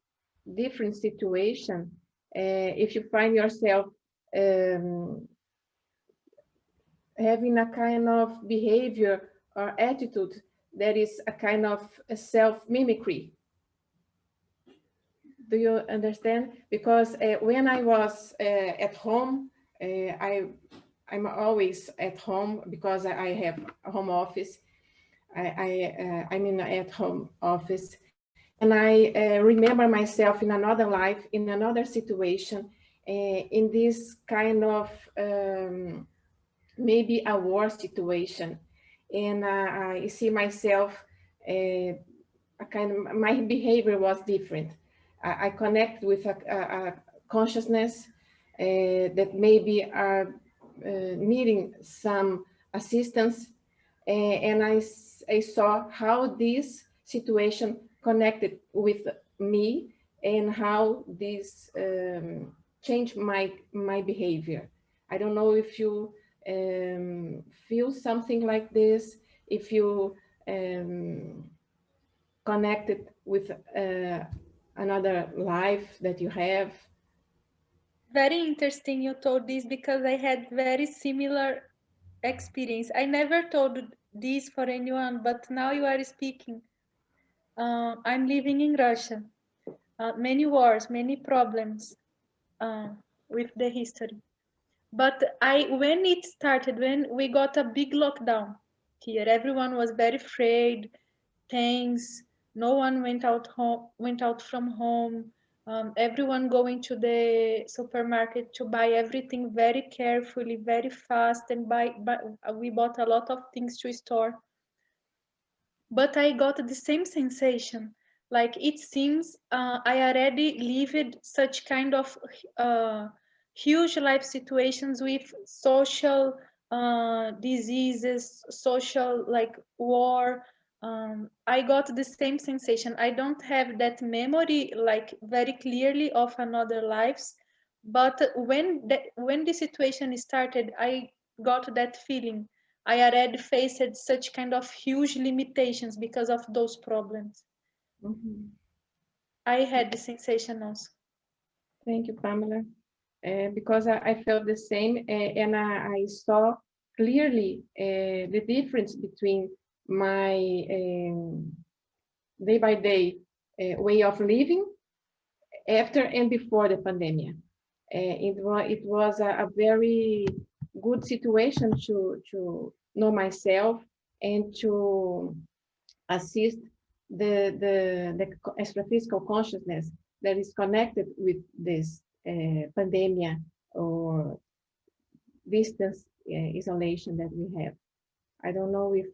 different situation, if you find yourself having a kind of behavior or attitude that is a kind of a self-mimicry. Do you understand? Because when I was at home, I'm always at home because I have a home office. I'm in an at-home office, and I remember myself in another life, in another situation, in this kind of maybe a war situation, and I see myself my behavior was different. I connect with a consciousness that maybe are needing some assistance, and I saw how this situation connected with me, and how this changed my behavior. I don't know if you feel something like this, if you connected with another life that you have. Very interesting you told this, because I had very similar experience. I never told this for anyone, but now you are speaking. I'm living in Russia. Many wars, many problems with the history. But when it started, when we got a big lockdown here, everyone was very afraid. Things, no one went out from home. Everyone going to the supermarket to buy everything very carefully, very fast, and we bought a lot of things to store. But I got the same sensation, like it seems I already lived such kind of huge life situations with social diseases, social like war. I got the same sensation. I don't have that memory like very clearly of another lives, but when the situation started, I got that feeling. I already faced such kind of huge limitations because of those problems. Mm-hmm. I had the sensation also. Thank you, Pamela. Because I felt the same, and I saw clearly the difference between my day by day way of living after and before the pandemic. It was a very good situation to know myself and to assist the extraphysical consciousness that is connected with this pandemic or distance isolation that we have. I don't know if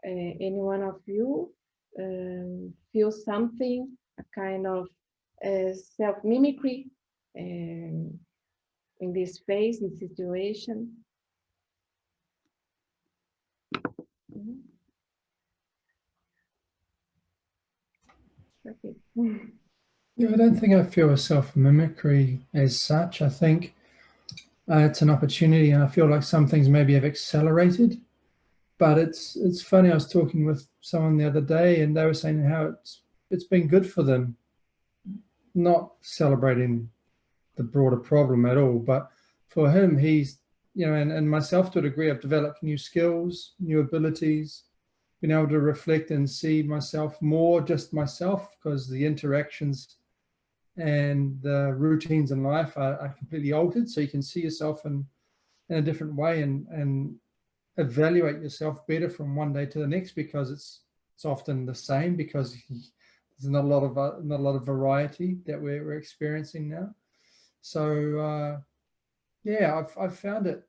any one of you feels something, a kind of self-mimicry in this phase, in situation. Okay. Yeah, I don't think I feel a self-mimicry as such. I think it's an opportunity, and I feel like some things maybe have accelerated. But it's funny, I was talking with someone the other day, and they were saying how it's been good for them, not celebrating the broader problem at all, but for him, he's, you know, and myself to a degree, I've developed new skills, new abilities, been able to reflect and see myself more, just myself, because the interactions and the routines in life are completely altered. So you can see yourself in a different way and evaluate yourself better from one day to the next, because it's often the same, because there's not a lot of variety that we're experiencing now. So yeah, I've found it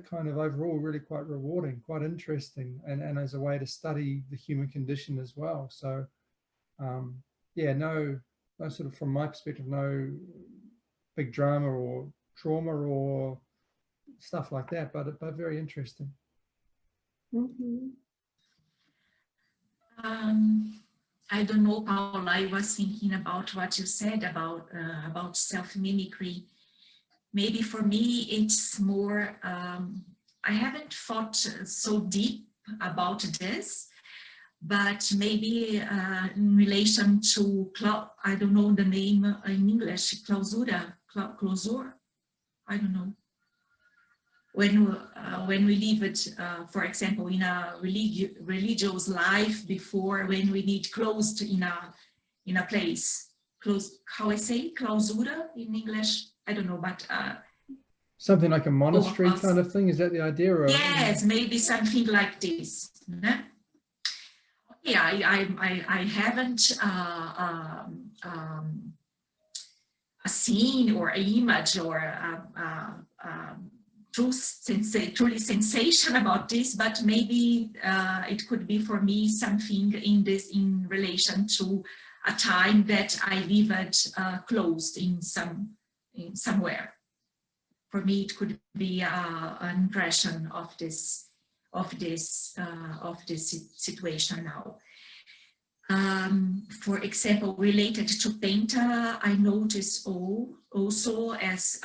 kind of overall really quite rewarding, quite interesting, and as a way to study the human condition as well. So yeah, no sort of, from my perspective, no big drama or trauma or stuff like that, but very interesting. Mm-hmm. I don't know, Paul, I was thinking about what you said about self-mimicry. Maybe for me, it's more, I haven't thought so deep about this, but maybe in relation to, I don't know the name in English, clausura, I don't know. When we live it, for example, in a religious life before, when we need closed in a place, closed, how I say clausura in English, I don't know, but something like a monastery kind of thing. Is that the idea? Or, yes, maybe something like this. Yeah, I haven't a scene or an image or truly sensation about this, but maybe it could be for me something in relation to a time that I lived closed in somewhere. For me, it could be an impression of this situation now. For example, related to Penta, I notice also, as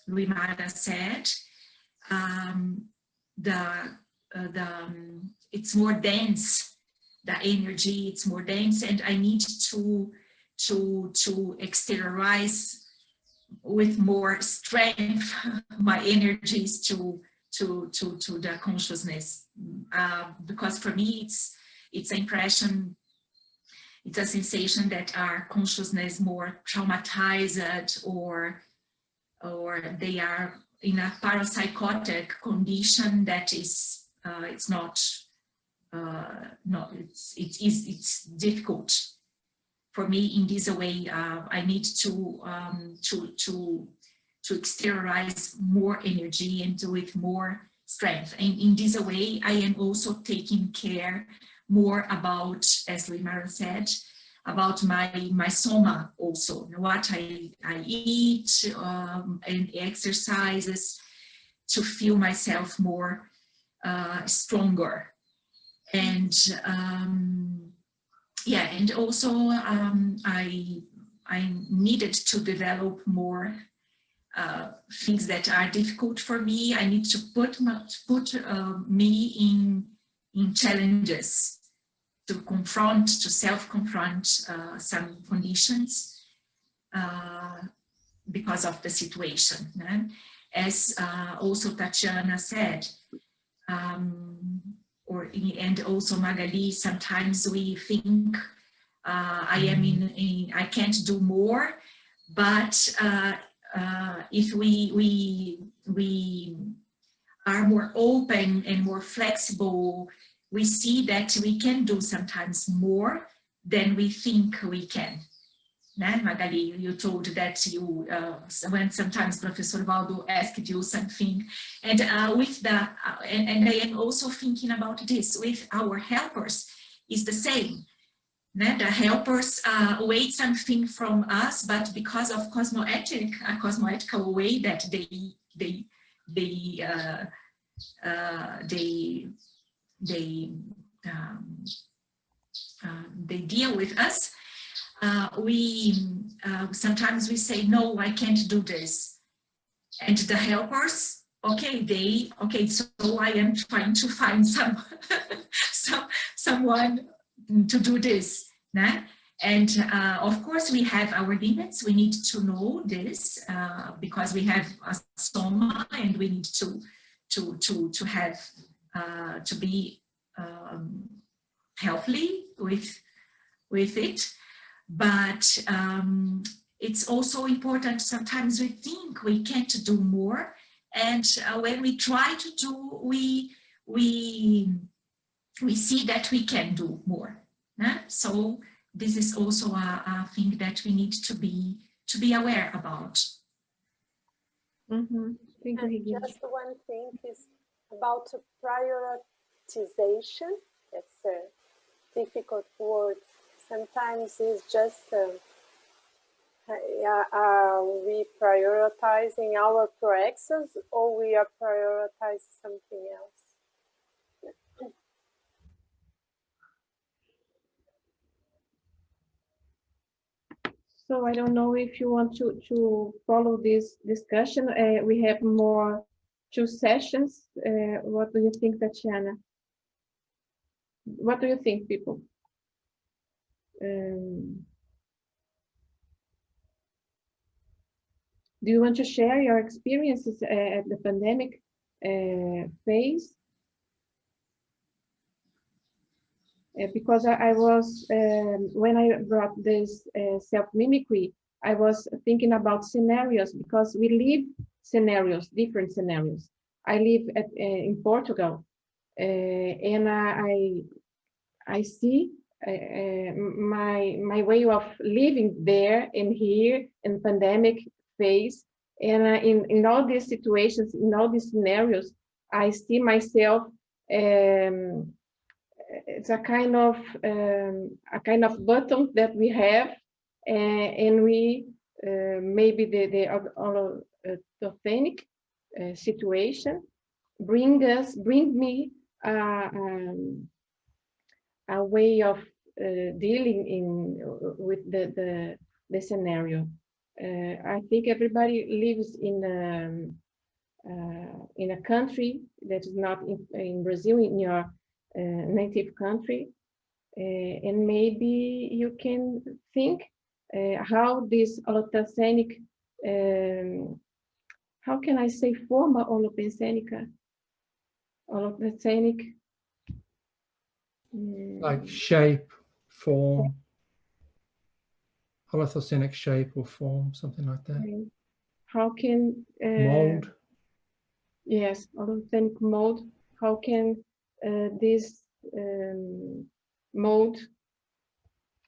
Luimara said, it's more dense, the energy, it's more dense, and I need to exteriorize with more strength my energies to the consciousness, because for me it's an impression, it's a sensation that our consciousness more traumatized or they are in a parapsychotic condition that is it's difficult for me in this way. I need to exteriorize more energy and do it more strength, and in this way I am also taking care more about, as Luimara said, about my soma also, what I eat and exercises to feel myself more stronger. And yeah, and also I needed to develop more things that are difficult for me. I need to put me in challenges, to self-confront some conditions because of the situation. As also Tatiana said, and also Magali, sometimes we think I can't do more, but if we are more open and more flexible we see that we can do sometimes more than we think we can. Magali, you told that you, when sometimes Professor Waldo asked you something, and with the, and I am also thinking about this with our helpers, is the same. The helpers wait something from us, but because of cosmoethical way that they deal with us, sometimes we say, no, I can't do this. And the helpers, okay, so I am trying to find someone to do this. Né? And of course, we have our limits. We need to know this because we have a soma, and we need to have to be healthy with it. But it's also important. Sometimes we think we can't do more, and when we try to do, we see that we can do more. So this is also a thing that we need to be aware about. And just one thing is about prioritization. It's a difficult word. Sometimes it's just we prioritizing our Proexis, or we are prioritizing something else. So I don't know if you want to follow this discussion. We have more 2 sessions. What do you think, Tatiana? What do you think, people? Do you want to share your experiences at the pandemic phase? Because I was, when I brought this self-mimicry, I was thinking about scenarios, because we live scenarios, different scenarios. I live in Portugal, and I see my way of living there and here in pandemic phase, and in all these situations, in all these scenarios, I see myself. It's a kind of button that we have, and we maybe the authentic situation bring me a way of dealing with the scenario. I think everybody lives in a country that is not in Brazil, in your native country, and maybe you can think how this holopensenic, how can I say forma holopensenic, like shape, form, holopensenic shape or form, something like that. How can mold? Yes, holopensenic mold. How can this mode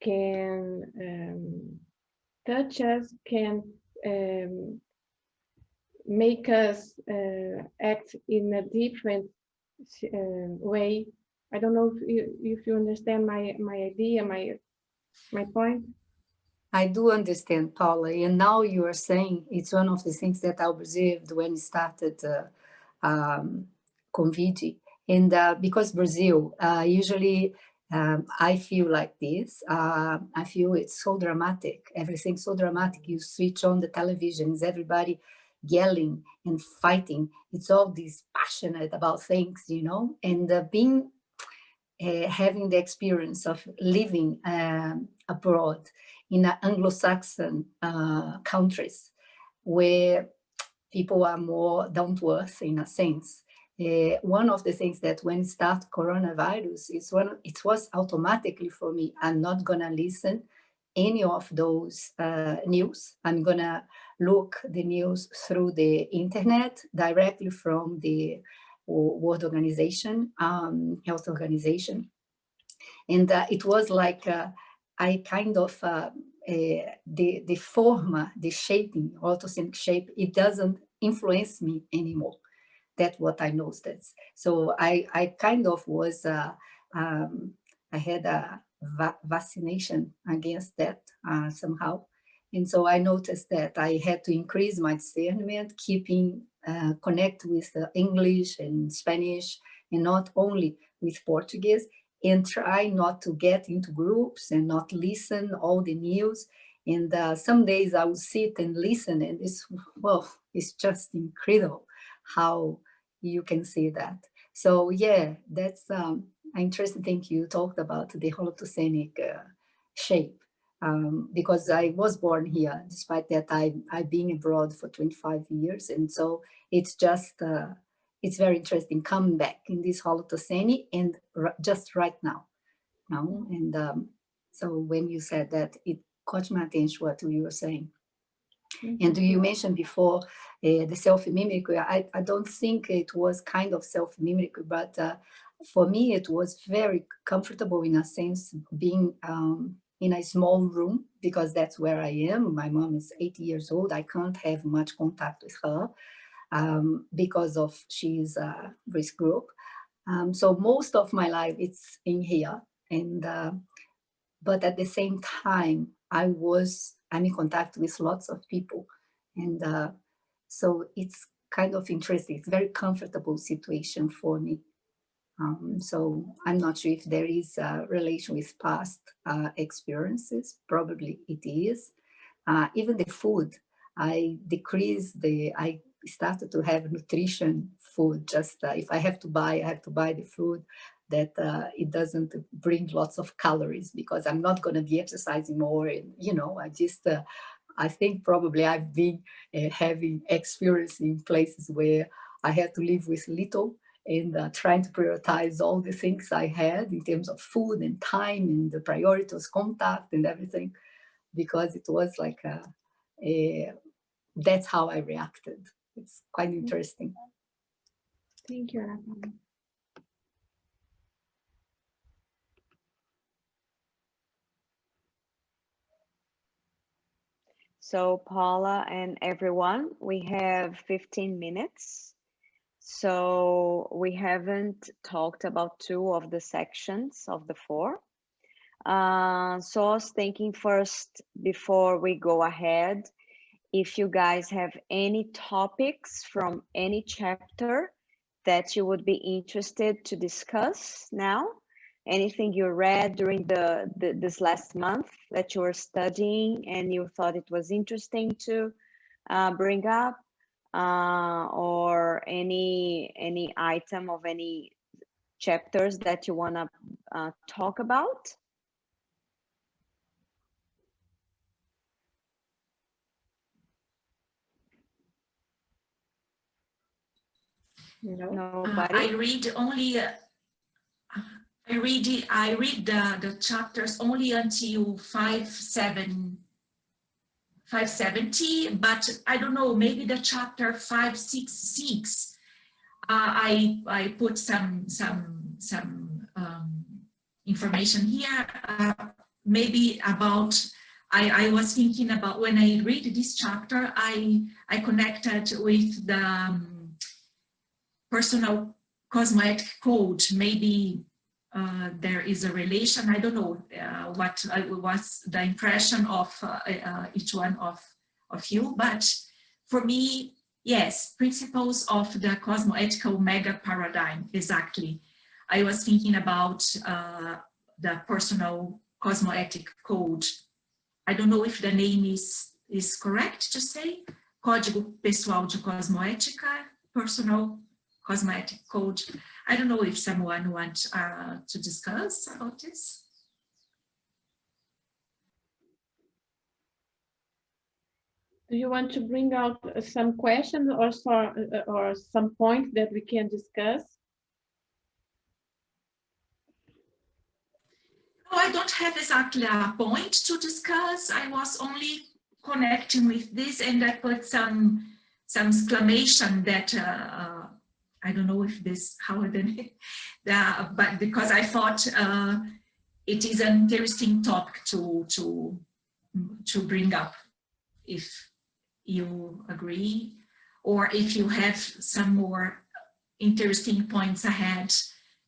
can touch us, can make us act in a different way. I don't know if you understand my idea, my point. I do understand, Paula, and now you are saying it's one of the things that I observed when it started COVID. And because Brazil, usually I feel like this. I feel it's so dramatic. Everything's so dramatic. You switch on the television, it's everybody yelling and fighting. It's all this passionate about things, you know, and being having the experience of living abroad in Anglo-Saxon countries where people are more down to earth in a sense. One of the things that when it started coronavirus is it was automatically for me, I'm not gonna listen any of those news. I'm gonna look the news through the internet directly from the World Organization, Health Organization. And it was like I kind of, the form, the shaping, autosemic shape, it doesn't influence me anymore. That's what I noticed. So I kind of was, I had a vaccination against that somehow. And so I noticed that I had to increase my discernment, keeping connect with English and Spanish, and not only with Portuguese, and try not to get into groups and not listen all the news. And some days I would sit and listen, and it's just incredible how you can see that. So yeah, that's an interesting thing you talked about, the holotosenic shape. Because I was born here, despite that I've been abroad for 25 years. And so it's just, it's very interesting coming back in this holotoseni and just right now. And so when you said that, it caught my attention what you were saying. And you mentioned before the self-mimicry. I don't think it was kind of self-mimicry, but for me, it was very comfortable in a sense, being in a small room, because that's where I am. My mom is 80 years old. I can't have much contact with her because of she's a risk group. So most of my life it's in here. And but at the same time, I'm in contact with lots of people. And so it's kind of interesting. It's a very comfortable situation for me. So I'm not sure if there is a relation with past experiences. Probably it is. Even the food, I started to have nutrition food. Just if I have to buy, I have to buy the food that it doesn't bring lots of calories, because I'm not going to be exercising more. And, you know, I think probably I've been having experience in places where I had to live with little, and trying to prioritize all the things I had in terms of food and time, and the priority was contact and everything, because it was like that's how I reacted. It's quite interesting. Thank you, Ana. So Paula and everyone, we have 15 minutes. So we haven't talked about 2 of the sections of the 4. So I was thinking first, before we go ahead, if you guys have any topics from any chapter that you would be interested to discuss now, anything you read during this last month that you were studying and you thought it was interesting to bring up, or any item of any chapters that you want to talk about. No. Nobody? I read only. I read the chapters only until 570, but I don't know, maybe the chapter 566. I put some information here, maybe about. I was thinking about, when I read this chapter, I connected with the personal cosmoetic code. Maybe there is a relation. I don't know what was the impression of each one of you, but for me, yes, principles of the cosmoethical mega paradigm, exactly. I was thinking about the personal cosmoetic code. I don't know if the name is correct to say, Código Pessoal de Cosmoética, personal cosmoetic code. I don't know if someone wants to discuss about this. Do you want to bring out some questions or some point that we can discuss? No, I don't have exactly a point to discuss. I was only connecting with this, and I put some exclamation that I don't know if this, how then, but because I thought it is an interesting topic to bring up, if you agree, or if you have some more interesting points ahead,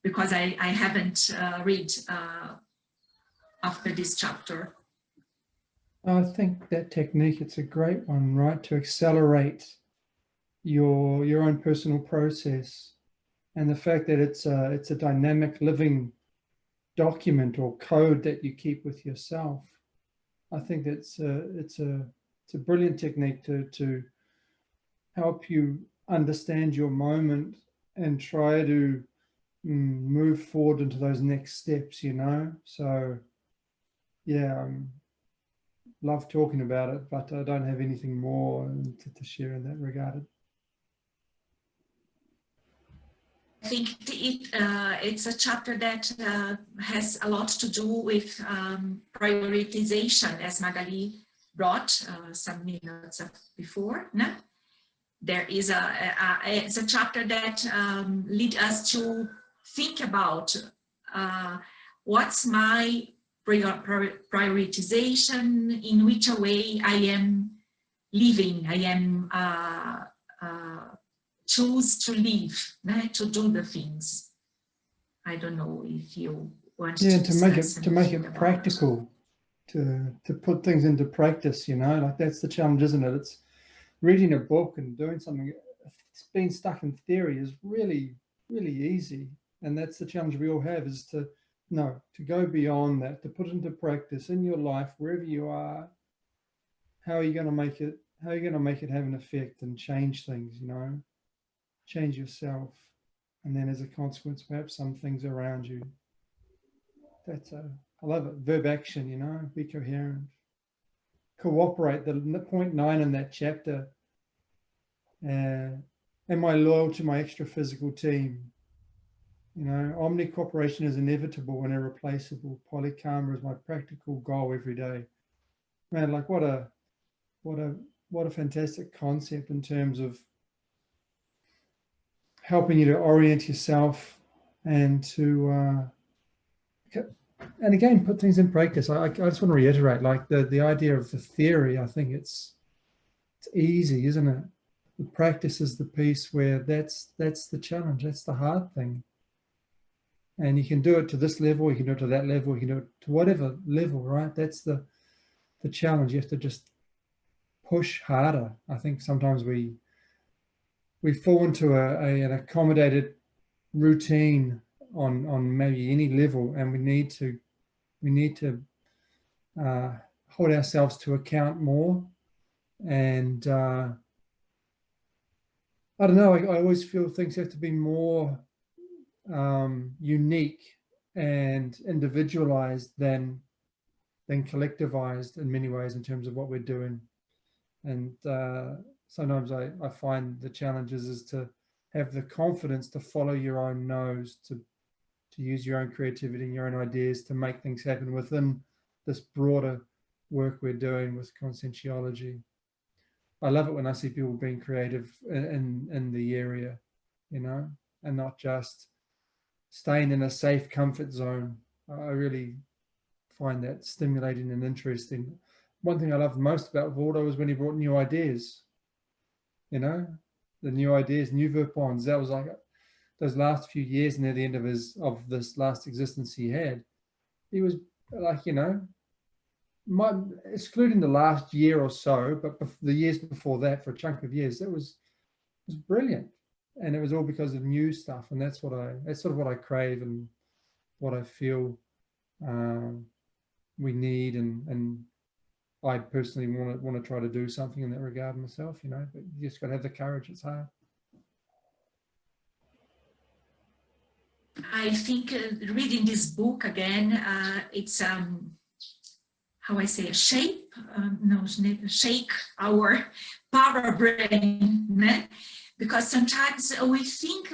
because I haven't read after this chapter. I think that technique, it's a great one, right? To accelerate your own personal process, and the fact that it's a dynamic living document or code that you keep with yourself. I think it's a brilliant technique to help you understand your moment and try to move forward into those next steps, you know. So yeah, love talking about it, but I don't have anything more to share in that regard. I think it's a chapter that has a lot to do with prioritization, as Magali brought some minutes before. No? There is it's a chapter that leads us to think about what's my prioritization, in which way I am living, I am choose to live, right? To do the things. I don't know if you want to make it practical, to put things into practice, you know, like that's the challenge, isn't it? It's reading a book and doing something. Being stuck in theory is really, really easy, and that's the challenge we all have, is to go beyond that, to put it into practice in your life, wherever you are. How are you going to make it? How are you going to make it have an effect and change things, you know? Change yourself, and then as a consequence, perhaps some things around you. I love it. Verb action, you know, be coherent. Cooperate, the point 9 in that chapter. Am I loyal to my extra physical team? You know, omni-cooperation is inevitable and irreplaceable. Polykarma is my practical goal every day. Man, like what a fantastic concept in terms of helping you to orient yourself and to and again put things in practice. I just want to reiterate, like the idea of the theory, I think it's easy, isn't it? The practice is the piece where that's the challenge, that's the hard thing. And you can do it to this level, you can do it to that level, you can do it to whatever level, right? That's the challenge. You have to just push harder. I think sometimes we fall into an accommodated routine on maybe any level, and we need to hold ourselves to account more. And I don't know, I always feel things have to be more unique and individualized than collectivized in many ways in terms of what we're doing. And sometimes I find the challenges is to have the confidence to follow your own nose, to use your own creativity and your own ideas to make things happen within this broader work we're doing with Conscientiology. I love it when I see people being creative in the area, you know, and not just staying in a safe comfort zone. I really find that stimulating and interesting. One thing I loved most about Waldo was when he brought new ideas, you know, the new ideas, new verpons. That was like those last few years near the end of this last existence he had. He was like, you know, excluding the last year or so, but the years before that, for a chunk of years, it was brilliant. And it was all because of new stuff. And that's sort of what I crave and what I feel we need, and I personally want to try to do something in that regard myself, you know, but you just got to have the courage. It's hard. I think reading this book again, it's how I say, shake our power brain, because sometimes we think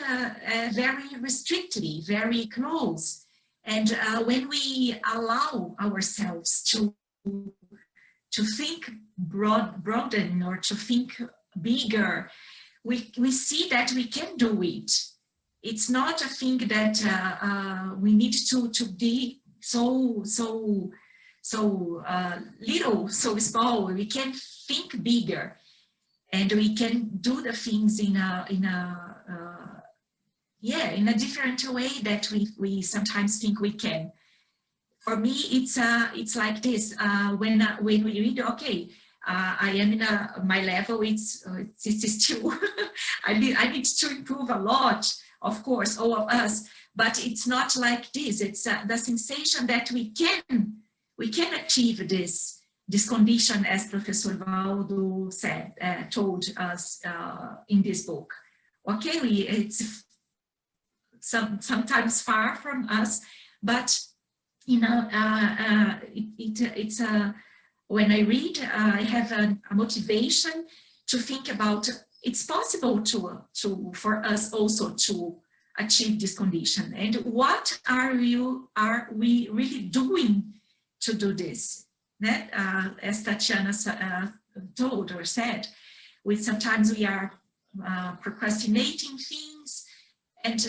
very restrictively, very close, and when we allow ourselves to think broaden or to think bigger, we see that we can do it. It's not a thing that we need to be so little, so small. We can think bigger, and we can do the things in a different way that we sometimes think we can. For me, it's like this. When we read, okay, I am in my level. It's still I need to improve a lot, of course, all of us. But it's not like this. It's the sensation that we can achieve this condition, as Professor Waldo said, told us in this book. Okay, it's sometimes far from us, but you know, it's when I read, I have a motivation to think about it's possible for us also to achieve this condition, and what are we really doing to do this? That, as Tatiana told or said, sometimes we are procrastinating things, and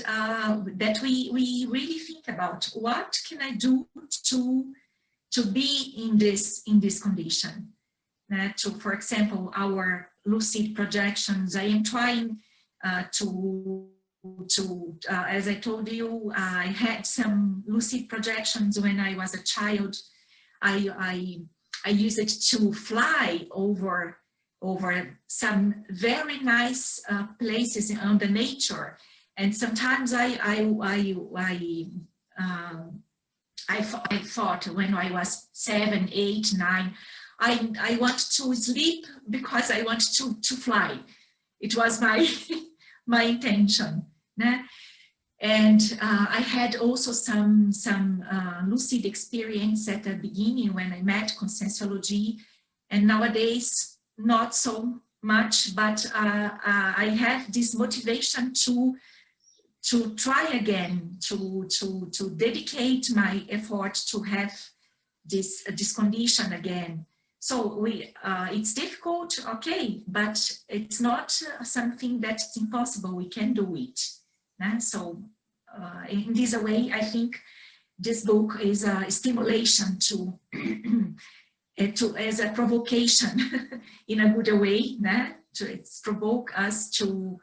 that we really think about what can I do to be in this condition. For example, our lucid projections. I am trying to as I told you, I had some lucid projections when I was a child. I used it to fly over some very nice places on the nature, and sometimes I thought when I was 7, 8, 9, I want to sleep because I want to fly. It was my intention. And I had also some lucid experience at the beginning when I met Conscientiology, and nowadays not so much, but I have this motivation to try again, to dedicate my effort to have this condition again. So it's difficult, okay, but it's not something that's impossible. We can do it. So in this way, I think this book is a stimulation to as a provocation in a good way, to provoke us to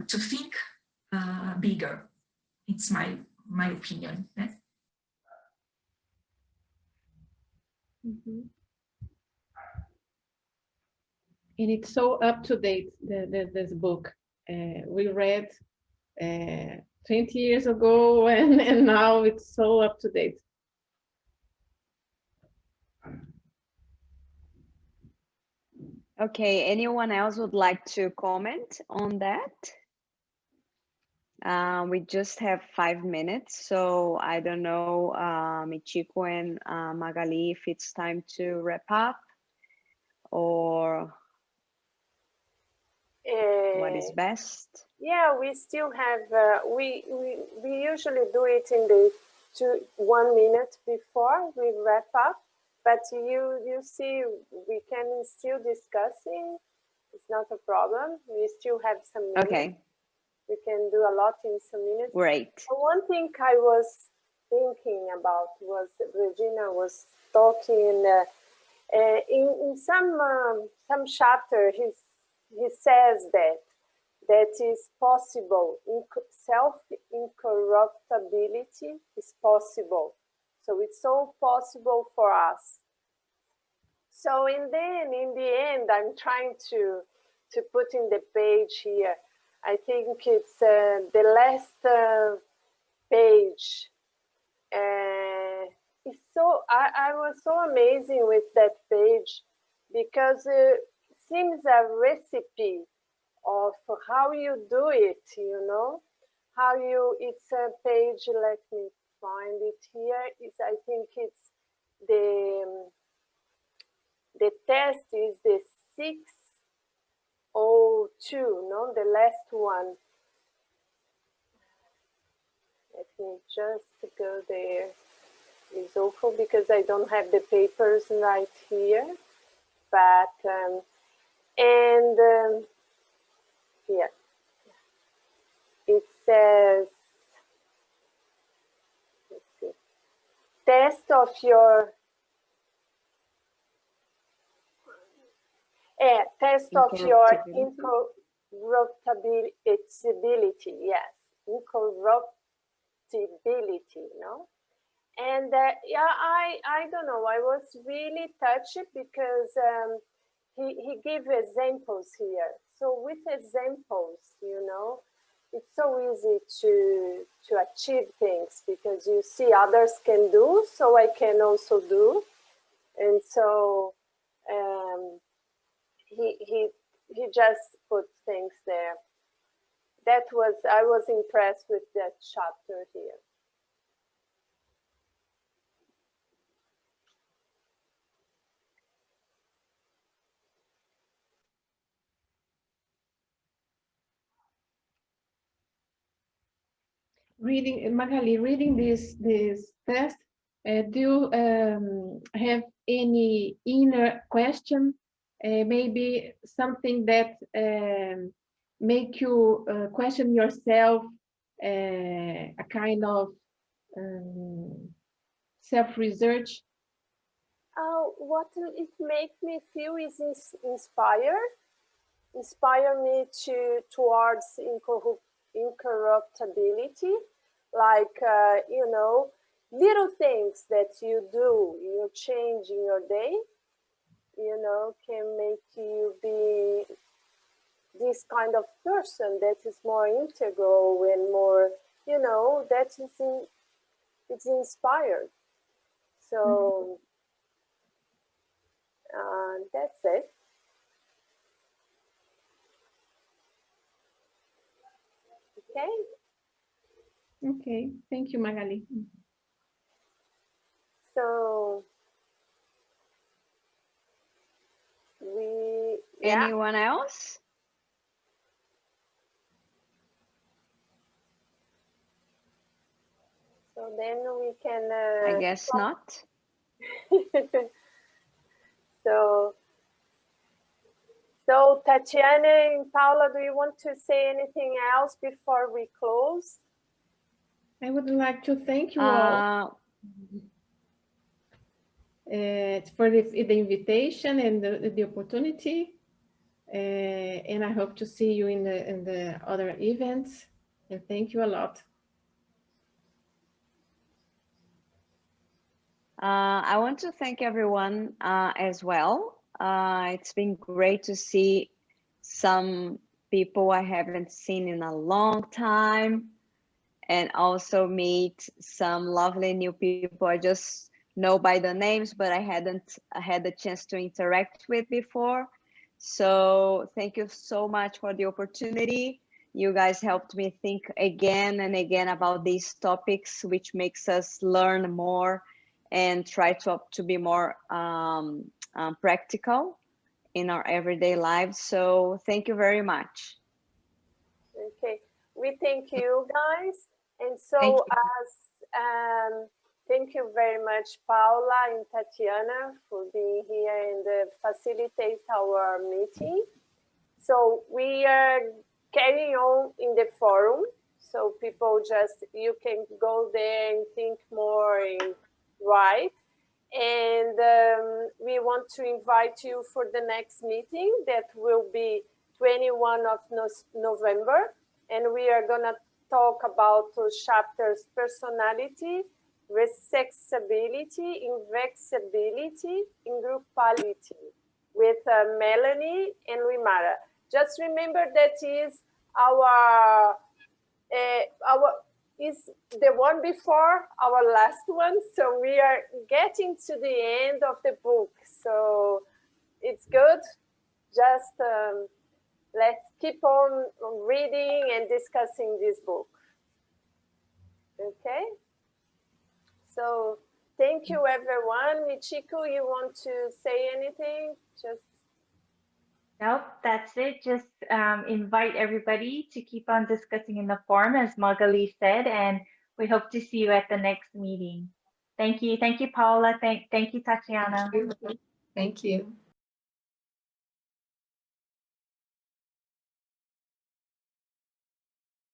think bigger. It's my opinion. Mm-hmm. And it's so up to date, this book. We read 20 years ago, and now it's so up to date. Okay, anyone else would like to comment on that? We just have 5 minutes, so I don't know, Michiko and Magali, if it's time to wrap up, or what is best? Yeah, we still have, we usually do it in the 1 minute before we wrap up, but you see, we can still discussing. It's not a problem. We still have some minutes. Okay. We can do a lot in some minutes. Great. So one thing I was thinking about was Regina was talking in some chapter. He says that is possible. Self-incorruptibility is possible. So it's so possible for us. So in the end, I'm trying to put in the page here. I think it's the last page. It's so I was so amazing with that page, because it seems a recipe of how you do it, you know, how you, it's a page, let me find it here. I think it's the test is the 602, no, the last one. Let me just go there. It's awful because I don't have the papers right here, but says, let's see, test of your incorruptibility, yes, incorruptibility, no? And yeah, I don't know, I was really touched because he gave examples here. So with examples, you know, it's so easy to achieve things because you see others can do, so I can also do. And so he just put things there. That was, I was impressed with that chapter here. Reading, Magali, reading this test, do you have any inner question, maybe something that make you question yourself, a kind of self-research? What it makes me feel is inspire me towards incorruptibility, like you know, little things that you do, you change in your day, you know, can make you be this kind of person that is more integral and more, you know, that is it's inspired. So that's it. Okay. Okay, thank you, Magali. So anyone else? So then we can. I guess not. So Tatiana and Paula, do you want to say anything else before we close? I would like to thank you all for the invitation and the opportunity. And I hope to see you in the other events. And thank you a lot. I want to thank everyone as well. It's been great to see some people I haven't seen in a long time, and also meet some lovely new people I just know by the names, but I hadn't had the chance to interact with before. So thank you so much for the opportunity. You guys helped me think again and again about these topics, which makes us learn more and try to be more practical in our everyday lives. So thank you very much. Okay, we thank you guys. And so thank you very much, Paula and Tatiana, for being here and facilitate our meeting. So we are carrying on in the forum. So people you can go there and think more and write. And we want to invite you for the next meeting that will be 21 of November. And we are gonna talk about chapters: personality, resexability, invexability, ingrouparity, with Melanie and Limara. Just remember that is is the one before our last one. So we are getting to the end of the book. So it's good. Just let's keep on reading and discussing this book. Okay. So thank you, everyone. Michiko, you want to say anything? Nope, that's it. Just invite everybody to keep on discussing in the forum, as Magali said, and we hope to see you at the next meeting. Thank you. Thank you, Paula. Thank you, Tatiana. Thank you.